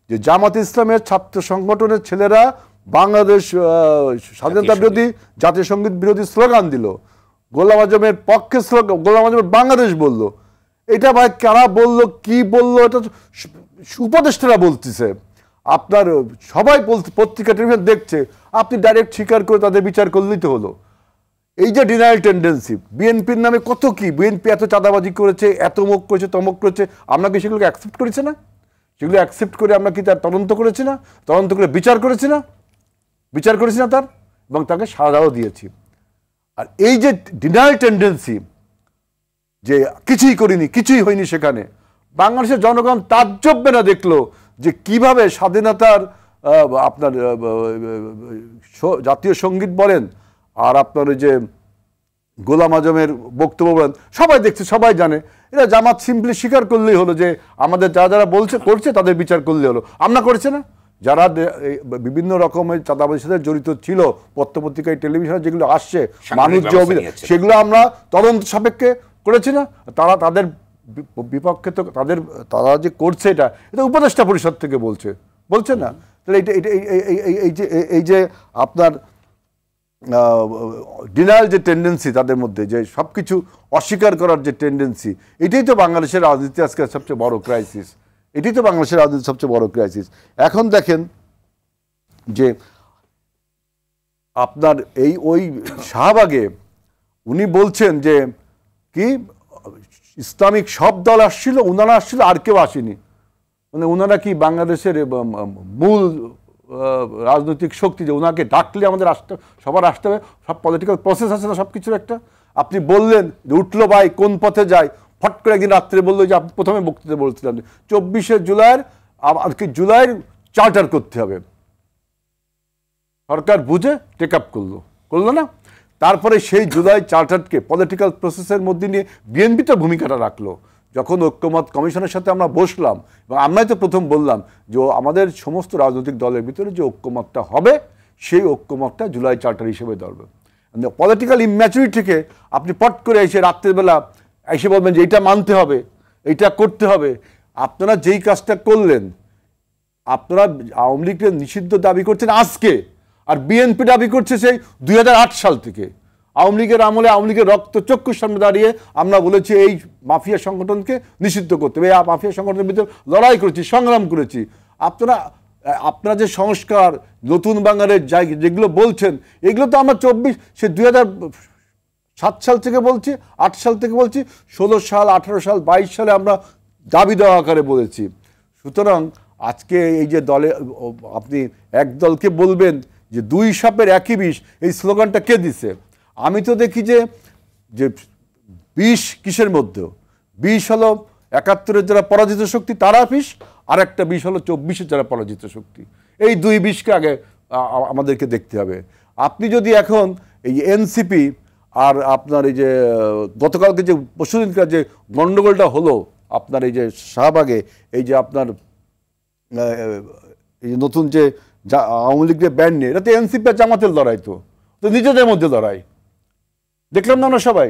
যে জামাত ইসলামের ছাত্র সংগঠনের ছেলেরা বাংলাদেশ স্বাধীনতা বিরোধী, জাতীয় সঙ্গীত বিরোধী স্লোগান দিল, গোলাম আজমের পক্ষে স্লোগান, গোলাম আজমের বাংলাদেশ বলল। এটা ভাই কারা বলল, কি বলল? এটা উপদেষ্টারা বলতেছে, আপনার সবাই পত্রিকা টেলিভিশন দেখছে, আপনি ডাইরেক্ট স্বীকার করে তাদের বিচার করলেই তো হলো। এই যে ডিনায়াল টেন্ডেন্সি, বিএনপির নামে কত কি, বিএনপি এত চাঁদাবাজি করেছে, এত মুখ করেছে, তমক করেছে, আমরা কি সেগুলোকে অ্যাকসেপ্ট করেছি না? সেগুলো অ্যাকসেপ্ট করে আমরা কি তার তদন্ত করেছি না? তদন্ত করে বিচার করেছি না? বিচার করেছি না তার, এবং তাকে সাজাও দিয়েছি। আর এই যে ডিনায়াল টেন্ডেন্সি, যে কিছুই করিনি, কিছুই হয়নি, সেখানে বাংলাদেশের জনগণ তাজ্জবে না দেখলো যে কিভাবে স্বাধীনতার আপনার জাতীয় সঙ্গীত বলেন আর আপনার ওই যে গোলাম আজমের বক্তব্য বলেন, সবাই দেখছে, সবাই জানে। এটা জামাত সিম্পলি স্বীকার করলেই হলো যে আমাদের যারা যারা বলছে করছে তাদের বিচার করলেই হলো। আমরা করেছে না? যারা বিভিন্ন রকমের চাঁদাবাজির সাথে জড়িত ছিল, পত্রপত্রিকায়, টেলিভিশনে যেগুলো আসছে, মানুষ যে অভিযোগ, সেগুলো আমরা তদন্ত সাপেক্ষে করেছি না? তারা তাদের বিপক্ষে তো তারা যে করছে এটা উপদেষ্টা পরিষদ থেকে বলছে না? তাহলে এই যে আপনার ডিনায়াল যে টেন্ডেন্সি তাদের মধ্যে, যে সব কিছু অস্বীকার করার যে টেন্ডেন্সি, এটাই তো বাংলাদেশের রাজনীতি আজকে সবচেয়ে বড় ক্রাইসিস। এটাই তো বাংলাদেশের রাজনীতির সবচেয়ে বড় ক্রাইসিস। এখন দেখেন যে আপনার ওই শাহবাগে উনি বলছেন যে কি ইসলামিক সব দল আসছিল, উনারা আসছিল, আর কেউ আসেনি। মানে ওনারা কি বাংলাদেশের মূল রাজনৈতিক শক্তি, যে ওনাকে ডাকলে আমাদের সবার আসতে হবে, সব পলিটিক্যাল প্রসেস আছে না সব কিছুর একটা। আপনি বললেন যে উঠলো ভাই কোন পথে যায়, ফট করে একদিন রাত্রে বললো যে আপনি প্রথমে বক্তৃতা বলছিলেন 24শে জুলাইয়ের চার্টার করতে হবে। সরকার বুঝে টেক আপ করলো না? তারপরে সেই জুলাই চার্টারকে পলিটিক্যাল প্রসেসের মধ্যে নিয়ে বিএনপি তো ভূমিকাটা রাখলো। যখন ঐক্যমত কমিশনের সাথে আমরা বসলাম, এবং আমরাই তো প্রথম বললাম যে আমাদের সমস্ত রাজনৈতিক দলের ভিতরে যে ঐক্যমতটা হবে, সেই ঐক্যমতটা জুলাই চার্টার হিসেবে ধরবে। পলিটিক্যাল ইম্যাচুরিটিকে আপনি পট করে এসে রাত্রেবেলা এসে বলবেন যে এইটা মানতে হবে, এইটা করতে হবে। আপনারা যেই কাজটা করলেন, আপনারা আওয়ামী লীগের নিষিদ্ধ দাবি করছেন আজকে, আর বিএনপি দাবি করছে সেই 2008 সাল থেকে। আওয়ামী লীগের আমলে আওয়ামী লীগের রক্ত চক্ষুর সামনে দাঁড়িয়ে আমরা বলেছি এই মাফিয়া সংগঠনকে নিষিদ্ধ করতে হবে, এই মাফিয়া সংগঠনের ভিতরে লড়াই করেছি, সংগ্রাম করেছি। আপনারা যে সংস্কার, নতুন বাংলার যেগুলো বলছেন, এগুলো তো আমরা 2007 সাল থেকে বলছি, 8 সাল থেকে বলছি, 16 সাল, 18 সাল, 22 সালে আমরা দাবি দেওয়া আকারে বলেছি। সুতরাং আজকে এই যে দলে আপনি এক দলকে বলবেন যে দুই সাপের একই বিষ, এই স্লোগানটা কে দিছে? আমি তো দেখি যে বিষ কিসের মধ্যে, বিষ হলো 71-এর যারা পরাজিত শক্তি তারা বিষ, আর একটা বিষ হলো 24-এর যারা পরাজিত শক্তি। এই দুই বিষকে আগে আমাদেরকে দেখতে হবে। আপনি যদি এখন এই এনসিপি আর আপনার এই যে গতকালকে যে পরশুদিনকার যে গণ্ডগোলটা হলো আপনার এই যে শাহবাগে, এই যে আপনার এই যে নতুন যে আওয়ামী লীগের ব্যান্ড নিয়ে, এটা তো এনসিপি আর জামাতের লড়াই, তো নিজেদের মধ্যে লড়াই দেখলাম না আমরা সবাই।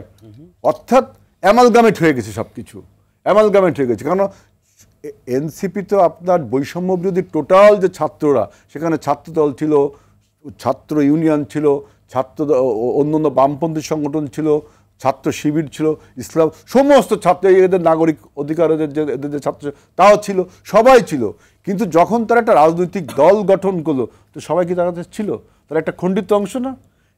অর্থাৎ অ্যামালগামেট হয়ে গেছে, সব কিছু অ্যামালগামেট হয়ে গেছে। কারণ এনসিপি তো আপনার বৈষম্য বিরোধী টোটাল যে ছাত্ররা, সেখানে ছাত্রদল ছিল, ছাত্র ইউনিয়ন ছিল, অন্যান্য বামপন্থী সংগঠন ছিল, ছাত্র শিবির ছিল, ইসলাম, সমস্ত ছাত্র, এদের নাগরিক অধিকার এদের যে ছাত্র তাও ছিল, সবাই ছিল। কিন্তু যখন তারা একটা রাজনৈতিক দল গঠন করলো, তো সবাই কি তারা ছিল? তারা একটা খণ্ডিত অংশ না?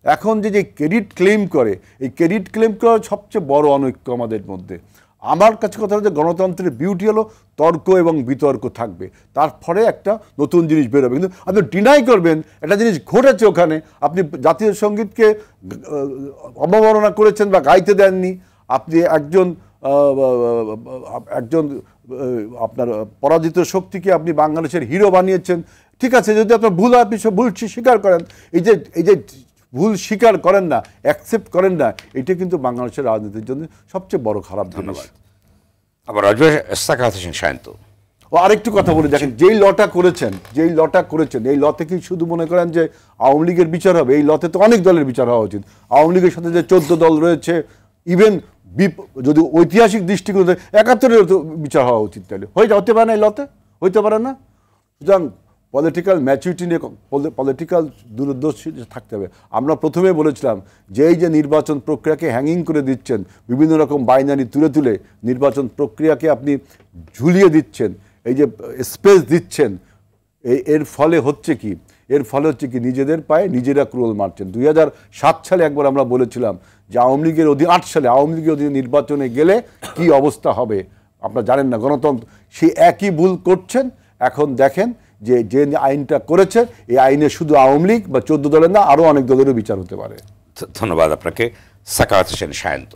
এখন যে ক্রেডিট ক্লেম করে, এই ক্রেডিট ক্লেম করা সবচেয়ে বড় অনৈক্য আমাদের মধ্যে। আমার কাছে কথা হচ্ছে গণতন্ত্রের বিউটি হলো তর্ক এবং বিতর্ক থাকবে, তারপরে একটা নতুন জিনিস বেরোবে। কিন্তু আপনি ডিনাই করবেন একটা জিনিস ঘটেছে ওখানে, আপনি জাতীয় সঙ্গীতকে অবমাননা করেছেন বা গাইতে দেননি, আপনি একজন আপনার পরাজিত শক্তিকে আপনি বাংলাদেশের হিরো বানিয়েছেন। ঠিক আছে, যদি আপনার ভুল আপনি ভুল স্বীকার করেন, এই যে ভুল স্বীকার করেন না, অ্যাকসেপ্ট করেন না, এটা কিন্তু বাংলাদেশের রাজনীতির জন্য সবচেয়ে বড় খারাপ। ধন্যবাদ। আবার রাজভাই সাকাত হোসেন সায়ন্ত। ও আরেকটু কথা বলে দেখেন, যেই লটা করেছেন এই লতে কি শুধু মনে করেন যে আওয়ামী লীগের বিচার হবে? এই লতে তো অনেক দলের বিচার হওয়া উচিত। আওয়ামী লীগের সাথে যে 14 দল রয়েছে, ইভেন যদি ঐতিহাসিক দৃষ্টিকোণ 71-এর বিচার হওয়া উচিত। তাহলে হতে পারে না, এই লতে হইতে পারে না। সুতরাং পলিটিক্যাল ম্যাচুরিটি নিয়ে, পলিটিক্যাল দূরদর্শী থাকতে হবে। আমরা প্রথমে বলেছিলাম যে এই যে নির্বাচন প্রক্রিয়াকে হ্যাঙ্গিং করে দিচ্ছেন, বিভিন্ন রকম বাইনারি তুলে নির্বাচন প্রক্রিয়াকে আপনি ঝুলিয়ে দিচ্ছেন, এই যে স্পেস দিচ্ছেন, এর ফলে হচ্ছে কি? নিজেদের পায়ে নিজেরা ক্রোল মারছেন। 2007 সালে একবার আমরা বলেছিলাম যে আওয়ামী লীগের অধীনে 8 সালে আওয়ামী লীগের অধীনে নির্বাচনে গেলে কি অবস্থা হবে আপনারা জানেন না। গণতন্ত্র সেই একই ভুল করছেন। এখন দেখেন যে আইনটা করেছে, এই আইনে শুধু আওয়ামী লীগ বা 14 দলের না, আরও অনেক দলেরও বিচার হতে পারে। ধন্যবাদ আপনাকে। সাকাত হোসেন সায়ন্ত।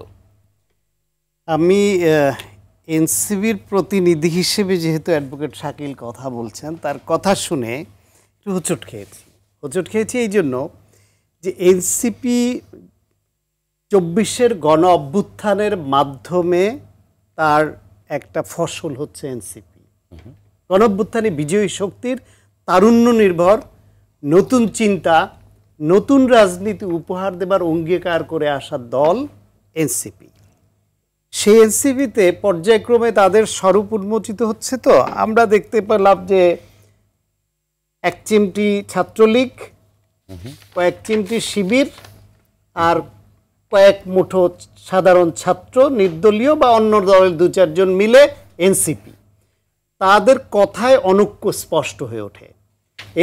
আমি এনসিবির প্রতিনিধি হিসেবে যেহেতু অ্যাডভোকেট শাকিল কথা বলছেন, তার কথা শুনে একটু হোঁচট খেয়েছি এই জন্য যে এনসিপি 24-এর গণ অভ্যুত্থানের মাধ্যমে তার একটা ফসল হচ্ছে এনসিপি। গণ অভ্যুত্থানে বিজয়ী শক্তির তারুণ্য নির্ভর নতুন চিন্তা, নতুন রাজনীতি উপহার দেবার অঙ্গীকার করে আসা দল এনসিপি। সেই এনসিপিতে পর্যায়ক্রমে তাদের স্বরূপ উন্মোচিত হচ্ছে। তো আমরা দেখতে পেলাম যে এক চিমটি ছাত্রলীগ, কয়েক চিমটি শিবির, আর কয়েক মুঠো সাধারণ ছাত্র, নির্দলীয় বা অন্য দলের 2-4 জন মিলে এনসিপি। তাদের কথায় অনৈক্য স্পষ্ট হয়ে ওঠে।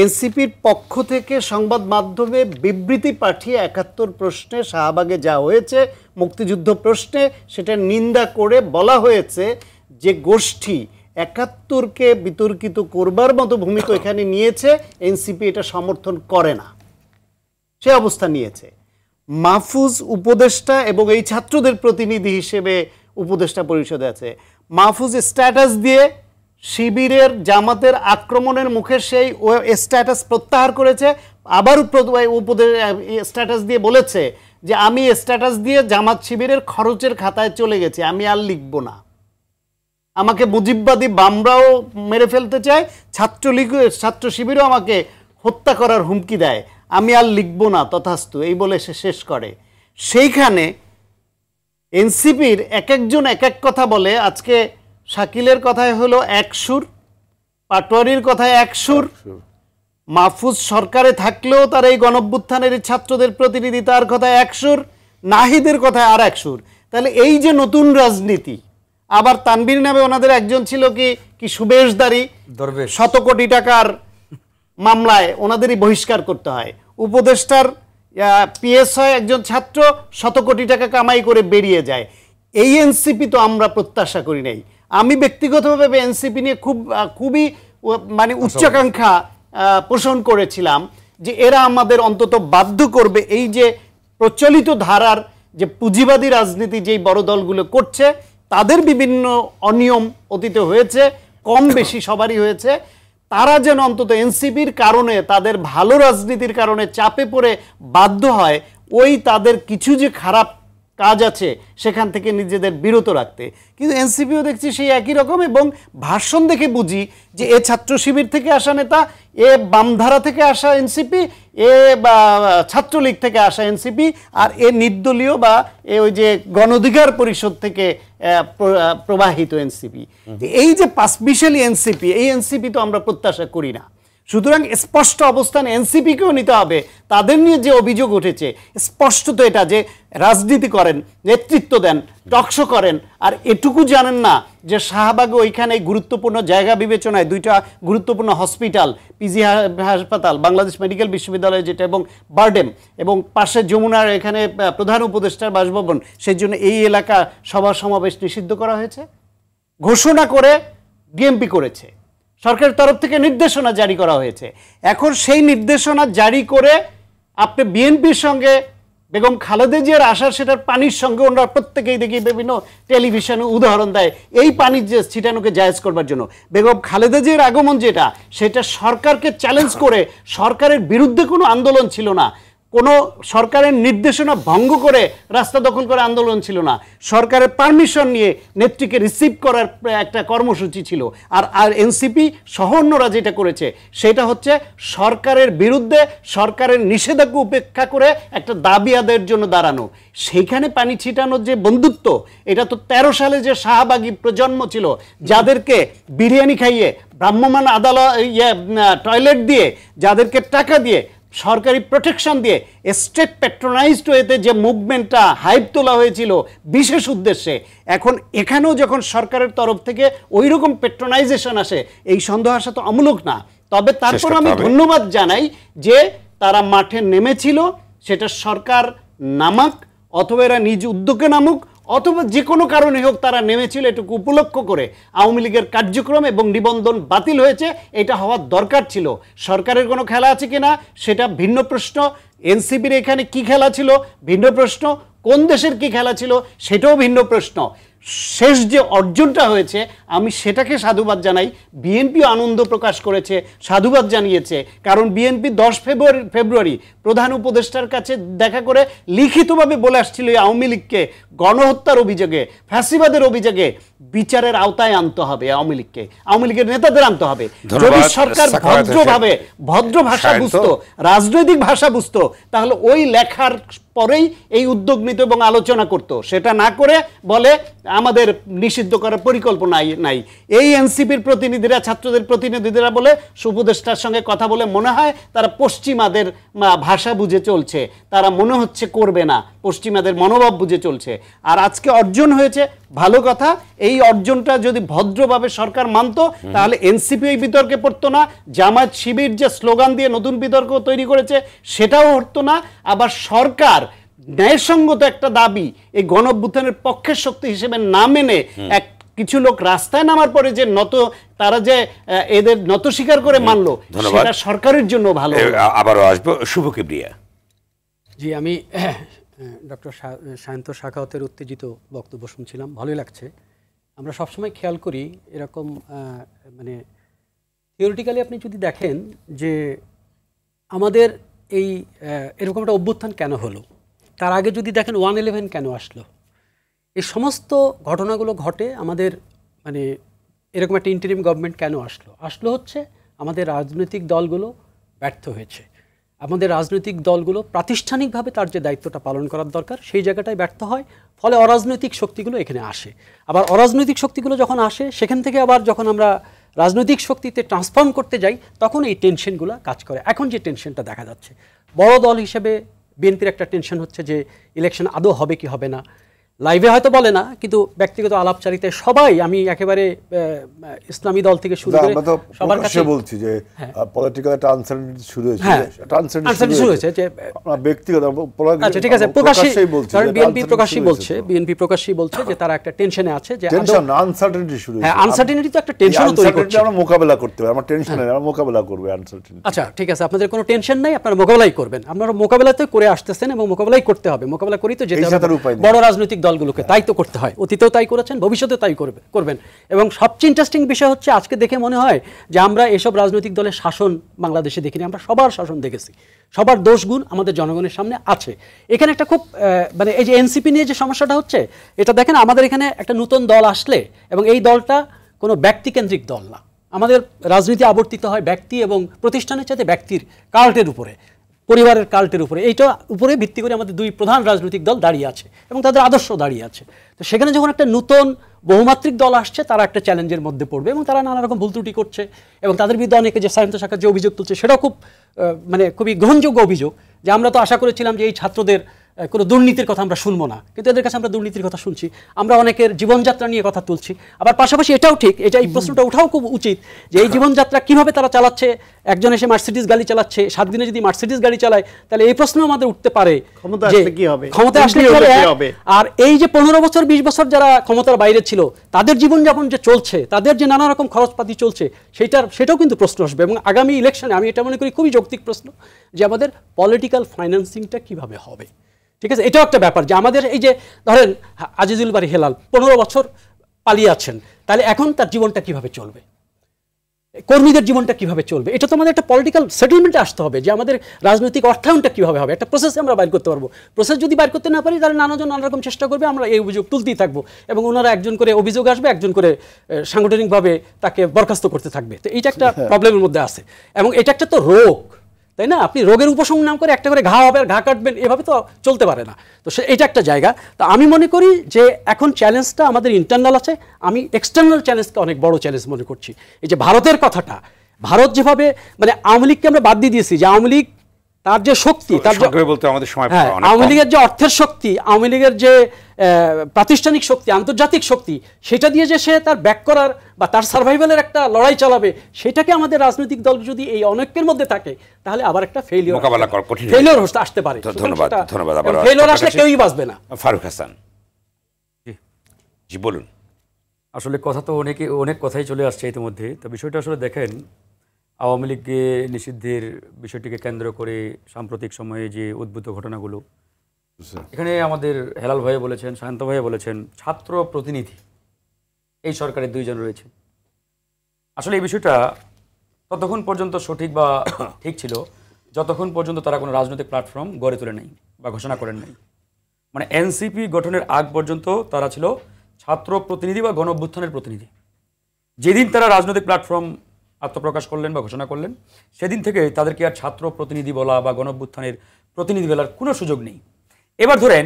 এনসিপির পক্ষ থেকে সংবাদ মাধ্যমে বিবৃতি পাঠিয়ে 71 প্রশ্নে, শাহবাগে যা হয়েছে মুক্তিযুদ্ধ প্রশ্নে, সেটা নিন্দা করে বলা হয়েছে যে গোষ্ঠী 71-কে বিতর্কিত করবার মতো ভূমিকা এখানে নিয়েছে, এনসিপি এটা সমর্থন করে না, সে অবস্থা নিয়েছে। মাহফুজ উপদেষ্টা এবং এই ছাত্রদের প্রতিনিধি হিসেবে উপদেষ্টা পরিষদে আছে। মাহফুজ স্ট্যাটাস দিয়ে শিবিরের জামাতের আক্রমণের মুখে সেই স্ট্যাটাস প্রত্যাহার করেছে, আবার স্ট্যাটাস দিয়ে বলেছে যে আমি স্ট্যাটাস দিয়ে জামাত শিবিরের খরচের খাতায় চলে গেছি, আমি আর লিখব না। আমাকে মুজিববাদী বামরাও মেরে ফেলতে চায়, ছাত্র শিবিরও আমাকে হত্যা করার হুমকি দেয়, আমি আর লিখব না, তথাস্তু, এই বলে সে শেষ করে। সেইখানে এনসিপির এক একজন এক এক কথা বলে। আজকে শাকিলের কথায় হলো এক সুর, পাটোয়ারির কথায় এক সুর, মাহফুজ সরকারে থাকলেও তার এই গণঅভ্যুত্থানের ছাত্রদের প্রতিনিধি, তার কথায় এক সুর, নাহিদের কথায় আর এক সুর। তাহলে এই যে নতুন রাজনীতি, আবার তানভীর নামে ওনাদের একজন ছিল কি সুবেশদারি, 100 কোটি টাকার মামলায় ওনাদেরই বহিষ্কার করতে হয়। উপদেষ্টার পিএস হয় একজন ছাত্র, 100 কোটি টাকা কামাই করে বেরিয়ে যায়। এই এনসিপি তো আমরা প্রত্যাশা করি নাই। আমি ব্যক্তিগতভাবে এনসিপি নিয়ে খুবই মানে উচ্চাকাঙ্ক্ষা পোষণ করেছিলাম যে এরা আমাদের অন্তত বাধ্য করবে, এই যে প্রচলিত ধারার যে পুঁজিবাদী রাজনীতি যেই বড় দলগুলো করছে, তাদের বিভিন্ন অনিয়ম অতীতে হয়েছে, কম বেশি সবারই হয়েছে, তারা যেন অন্তত এনসিপির কারণে, তাদের ভালো রাজনীতির কারণে চাপে পড়ে বাধ্য হয় ওই তাদের কিছু যে খারাপ কাজ আছে সেখান থেকে নিজেদের বিরত রাখতে। কিন্তু এনসিপিও দেখছি সেই একই রকম, এবং ভাষণ দেখে বুঝি যে এ ছাত্র শিবির থেকে আসা নেতা, এ বামধারা থেকে আসা এনসিপি, এ বা ছাত্রলীগ থেকে আসা এনসিপি, আর এ নির্দলীয় বা ওই যে গণঅধিকার পরিষদ থেকে প্রবাহিত এনসিপি। এই যে পাঁচবিশালী এনসিপি, এই এনসিপি তো আমরা প্রত্যাশা করি না। সুতরাং স্পষ্ট অবস্থান এনসিপিকেও নিতে হবে। তাদের নিয়ে যে অভিযোগ উঠেছে স্পষ্টত এটা যে রাজনীতি করেন, নেতৃত্ব দেন, টকশো করেন, আর এটুকু জানেন না যে শাহবাগে ওইখানে গুরুত্বপূর্ণ জায়গা বিবেচনায় দুইটা গুরুত্বপূর্ণ হসপিটাল, পিজি হাসপাতাল, বাংলাদেশ মেডিকেল বিশ্ববিদ্যালয় যেটা, এবং বারডেম, এবং পাশে যমুনার এখানে প্রধান উপদেষ্টার বাসভবন, সেই জন্য এই এলাকা সভা সমাবেশ নিষিদ্ধ করা হয়েছে ঘোষণা করে ডিএমপি করেছে। সরকারের তরফ থেকে নির্দেশনা জারি করা হয়েছে। এখন সেই নির্দেশনা জারি করে আপনি বিএনপির সঙ্গে বেগম খালেদা জিয়ার আসার সেটার পানির সঙ্গে ওনারা প্রত্যেকেই দেখি বিভিন্ন টেলিভিশনে উদাহরণ দেয় এই পানির যে ছিটানোকে জায়েজ করবার জন্য। বেগম খালেদা জিয়ার আগমন যেটা, সেটা সরকারকে চ্যালেঞ্জ করে, সরকারের বিরুদ্ধে কোনো আন্দোলন ছিল না, কোনো সরকারের নির্দেশনা ভঙ্গ করে রাস্তা দখল করে আন্দোলন ছিল না, সরকারের পারমিশন নিয়ে নেত্রীকে রিসিভ করার একটা কর্মসূচি ছিল। আর এনসিপি সহ অন্যরা যেটা করেছে সেটা হচ্ছে সরকারের বিরুদ্ধে সরকারের নিষেধাজ্ঞা উপেক্ষা করে একটা দাবি আদায়ের জন্য দাঁড়ানো। সেইখানে পানি ছিটানোর যে বন্ধুত্ব, এটা তো 13 সালে যে শাহবাগী প্রজন্ম ছিল, যাদেরকে বিরিয়ানি খাইয়ে, ভ্রাম্যমাণ আদালত টয়লেট দিয়ে, যাদেরকে টাকা দিয়ে, সরকারি প্রোটেকশন দিয়ে, স্টেট প্যাট্রোনাইজড ওয়েতে যে মুভমেন্টটা হাইপ তোলা হয়েছিল বিশেষ উদ্দেশ্যে, এখন এখানেও যখন সরকারের তরফ থেকে ওই রকম প্যাট্রোনাইজেশন আসে, এই সন্দেহ আসা তো অমূলক না। তবে তারপর আমি ধন্যবাদ জানাই যে তারা মাঠে নেমেছিল, সেটা সরকার নামাক অথবা এরা নিজ উদ্যোগে নামুক অথবা যে কোনো কারণে হোক তারা নেমেছিল, এটুকু উপলক্ষ করে আওয়ামী লীগের কার্যক্রম এবং নিবন্ধন বাতিল হয়েছে, এটা হওয়ার দরকার ছিল। সরকারের কোনো খেলা আছে কিনা সেটা ভিন্ন প্রশ্ন, এনসিপির এখানে কি খেলা ছিল ভিন্ন প্রশ্ন, কোন দেশের কি খেলা ছিল সেটাও ভিন্ন প্রশ্ন। শেষ যে অর্জনটা হয়েছে আমি সেটাকে সাধুবাদ জানাই। বিএনপিও আনন্দ প্রকাশ করেছে, সাধুবাদ জানিয়েছে, কারণ বিএনপি 10 ফেব্রুয়ারি প্রধান উপদেষ্টার কাছে দেখা করে লিখিতভাবে বলে আসছিল আওয়ামী লীগকে গণহত্যার অভিযোগে, ফ্যাসিবাদের অভিযোগে বিচারের আওতায় আনতে হবে, আওয়ামী লীগকে, আওয়ামী লীগের নেতাদের আনতে হবে। যদি সরকার ভদ্রভাবে ভদ্র ভাষা বুঝতো, রাজনৈতিক ভাষা বুঝতো, তাহলে ওই লেখার পরেই এই উদ্যোগ নিত এবং আলোচনা করত। সেটা না করে বলে আমাদের নিষিদ্ধ করার পরিকল্পনা নাই। এই এনসিপির প্রতিনিধিরা, ছাত্রদের প্রতিনিধিরা বলে উপদেষ্টার সঙ্গে কথা বলে মনে হয় তারা পশ্চিমাদের ভাষা বুঝে চলছে, তারা মনে হচ্ছে করবে না, পশ্চিমাদের মনোভাব বুঝে চলছে। আর আজকে অর্জন হয়েছে, ভালো কথা। এই অর্জনটা যদি ভদ্রভাবে সরকার মানত তাহলে এনসিপি এই বিতর্কে পড়তো না, জামায়াত শিবির যে স্লোগান দিয়ে নতুন বিতর্ক তৈরি করেছে সেটাও হতো না। আবার সরকার ন্যায়সঙ্গত একটা দাবি এই গণঅভ্যুত্থানের পক্ষের শক্তি হিসেবে না মেনে কিছু লোক রাস্তায় নামার পরে যে তারা যে এদের নত স্বীকার করে মানলো, সেটা সরকারের জন্য ভালো। আবারও আসবো শুভ কিবরিয়া। জি, আমি ডক্টর সায়ন্ত শাখাওয়াতের উত্তেজিত বক্তব্য শুনছিলাম, ভালোই লাগছে। আমরা সবসময় খেয়াল করি এরকম, মানে থিওরিটিক্যালি আপনি যদি দেখেন যে আমাদের এই এরকম একটা অভ্যুত্থান কেন হলো, তার আগে যদি দেখেন 1/11 কেন আসলো, এই সমস্ত ঘটনাগুলো ঘটে আমাদের, মানে এরকম একটা ইন্টারিম গভর্নমেন্ট কেন আসলো হচ্ছে আমাদের রাজনৈতিক দলগুলো ব্যর্থ হয়েছে। আমাদের রাজনৈতিক দলগুলো প্রাতিষ্ঠানিকভাবে তার যে দায়িত্বটা পালন করার দরকার সেই জায়গাটায় ব্যর্থ হয়, ফলে অরাজনৈতিক শক্তিগুলো এখানে আসে। আবার অরাজনৈতিক শক্তিগুলো যখন আসে, সেখান থেকে আবার যখন আমরা রাজনৈতিক শক্তিতে ট্রান্সফর্ম করতে যাই, তখন এই টেনশনগুলো কাজ করে। এখন যে টেনশনটা দেখা যাচ্ছে, বড় দল হিসেবে বিএনপির একটা টেনশন হচ্ছে যে ইলেকশন আদৌ হবে কি হবে না। লাইভে হয়তো বলে না, কিন্তু ব্যক্তিগত আলাপচারিতায় সবাই, আমি একেবারে ইসলামী দল থেকে শুরু করে সবার কাছে বলছি যে পলিটিক্যাল একটা আনসার্টেনিটি শুরু হয়েছে, আনসার্টেনিটি শুরু হয়েছে যে ব্যক্তিগত। আচ্ছা ঠিক আছে, প্রকাশ্যেই বলছি, কারণ বিএনপি প্রকাশ্যেই বলছে যে তারা একটা টেনশনে আছে, যে টেনশন আনসার্টেনিটি শুরু হয়েছে। হ্যাঁ, আনসার্টেনিটি তো একটা টেনশন তৈরি করছে, আমরা মোকাবেলা করতে হবে, আমরা টেনশন নেই, আমরা মোকাবেলা করব আনসার্টেনিটি। আচ্ছা ঠিক আছে, আপনাদের কোনো টেনশন নাই, আপনারা মোকাবেলাই করবেন। আপনারা মোকাবেলাতে করে আসতেছেন এবং মোকাবেলাই করতে হবে, মোকাবেলা করেই তো যেতে হবে। বড় রাজনৈতিক দলগুলোকে তাই তো করতে হয়, অতীতেও তাই করেছেন, ভবিষ্যতে তাই করবেন। এবং সবচেয়ে ইন্টারেস্টিং বিষয় হচ্ছে আজকে দেখে মনে হয় যে আমরা এসব রাজনৈতিক দলের শাসন বাংলাদেশে দেখিনি, আমরা সবার শাসন দেখেছি, সবার দোষগুণ আমাদের জনগণের সামনে আছে। এখানে একটা খুব মানে এই যে এনসিপি নিয়ে যে সমস্যাটা হচ্ছে, এটা দেখেন আমাদের এখানে একটা নতুন দল আসলে, এবং এই দলটা কোনো ব্যক্তিকেন্দ্রিক দল না। আমাদের রাজনীতি আবর্তিত হয় ব্যক্তি এবং প্রতিষ্ঠানের চাইতে ব্যক্তির কাল্টের উপরে, পরিবারের কাল্টের উপরে। এইটা উপরে ভিত্তি করে আমাদের দুই প্রধান রাজনৈতিক দল দাঁড়িয়ে আছে এবং তাদের আদর্শ দাঁড়িয়ে আছে। তো সেখানে যখন একটা নতুন বহুমাত্রিক দল আসছে তারা একটা চ্যালেঞ্জের মধ্যে পড়বে এবং তারা নানা রকম ভুল ত্রুটি করছে এবং তাদের বিরুদ্ধে অনেকে যে সায়ন্ত শাখার যে অভিযোগ তুলছে সেটাও খুব মানে খুবই গ্রহণযোগ্য অভিযোগ, যে আমরা তো আশা করেছিলাম যে এই ছাত্রদের কোনো দুর্নীতির কথা আমরা শুনবো না, কিন্তু এদের কাছে আমরা দুর্নীতির কথা শুনছি, আমরা অনেকের জীবনযাত্রা নিয়ে কথা তুলছি। আবার পাশাপাশি এটাও ঠিক, এই প্রশ্নটা ওঠাও খুব উচিত যে এই জীবনযাত্রা কিভাবে তারা চালাচ্ছে। একজন এসে মার্সিডিজ গাড়ি চালাচ্ছে, 7 দিনে যদি মার্সিডিজ গাড়ি চালায় তাহলে এই প্রশ্ন আমাদের উঠতে পারে ক্ষমতা আসলে কি হবে, ক্ষমতা আসলে কি হবে। আর এই যে 15 বছর 20 বছর যারা ক্ষমতার বাইরে ছিল তাদের জীবনযাপন যে চলছে, তাদের যে নানা রকম খরচপাতি চলছে, সেটাও কিন্তু প্রশ্ন আসবে। এবং আগামী ইলেকশনে আমি এটা মনে করি খুবই যৌক্তিক প্রশ্ন যে আমাদের পলিটিক্যাল ফাইন্যান্সিংটা কিভাবে হবে। ঠিক আছে, এটাও একটা ব্যাপার যে আমাদের এই যে ধরেন আজিজুল বারী হেলাল 15 বছর পালিয়ে আছেন, তাহলে এখন তার জীবনটা কিভাবে চলবে, কর্মীদের জীবনটা কিভাবে চলবে, এটা তো আমাদের একটা পলিটিক্যাল সেটেলমেন্টে আসতে হবে যে আমাদের রাজনৈতিক অর্থায়নটা কিভাবে হবে, একটা প্রসেসে আমরা বাইর করতে পারবো। প্রসেস যদি বাইর করতে না পারি তাহলে নানাজন নানা রকম চেষ্টা করবে, আমরা এই অভিযোগ তুলতেই থাকবো এবং ওনারা একজন করে অভিযোগ আসবে, একজন করে সাংগঠনিকভাবে তাকে বরখাস্ত করতে থাকবে। তো এইটা একটা প্রবলেমের মধ্যে আছে এবং এটা একটা তো রোগ, তাই না? আপনি রোগের উপশম নাম করে একটা করে ঘা হবে আর ঘা কাটবেন, এভাবে তো চলতে পারে না। তো এটা একটা জায়গা। তো আমি মনে করি যে এখন চ্যালেঞ্জটা আমাদের ইন্টারনাল আছে, আমি এক্সটার্নাল চ্যালেঞ্জকে অনেক বড় চ্যালেঞ্জ মনে করছি। এই যে ভারতের কথাটা, ভারত যেভাবে মানে আওয়ামী লীগকে আমরা বাদ দিয়ে দিয়েছি, যে আওয়ামী লীগ তার যে শক্তি, তার বলতে আমাদের সময় আওয়ামী লীগের যে অর্থের শক্তি, আওয়ামী লীগের যে প্রাতিষ্ঠানিক শক্তি, আন্তর্জাতিক শক্তি, সেটা দিয়ে যে সে তার ব্যাক করার বা তার সার্ভাইভালের একটা লড়াই চালাবে, সেটাকে আমাদের রাজনৈতিক দল যদি এই অনেকের মধ্যে থাকে তাহলে আবার একটা ফেলিওর আসতে পারে। ধন্যবাদ। ফেলিওর আসলে কেউই বাঁচবে না। ফারুক হাসান জি বলুন। আসলে কথা তো অনেক কথাই চলে আসছে ইতিমধ্যে। তো বিষয়টা আসলে দেখেন, আওয়ামী লীগকে নিষিদ্ধের বিষয়টিকে কেন্দ্র করে সাম্প্রতিক সময়ে যে উদ্ভূত ঘটনাগুলো, এখানে আমাদের হেলাল ভাই বলেছেন, শান্ত ভাই বলেছেন, ছাত্র প্রতিনিধি এই সরকারের 2 জন রয়েছে। আসলে এই বিষয়টা ততক্ষণ পর্যন্ত সঠিক বা ঠিক ছিল যতক্ষণ পর্যন্ত তারা কোনো রাজনৈতিক প্ল্যাটফর্ম গড়ে তোলে নাই বা ঘোষণা করেন নাই। মানে এনসিপি গঠনের আগ পর্যন্ত তারা ছিল ছাত্র প্রতিনিধি বা গণ অভ্যুত্থানের প্রতিনিধি। যেদিন তারা রাজনৈতিক প্ল্যাটফর্ম আত্মপ্রকাশ করলেন বা ঘোষণা করলেন, সেদিন থেকে তাদেরকে আর ছাত্র প্রতিনিধি বলা বা গণ অভ্যুত্থানের প্রতিনিধি বলার কোনো সুযোগ নেই। এবার ধরেন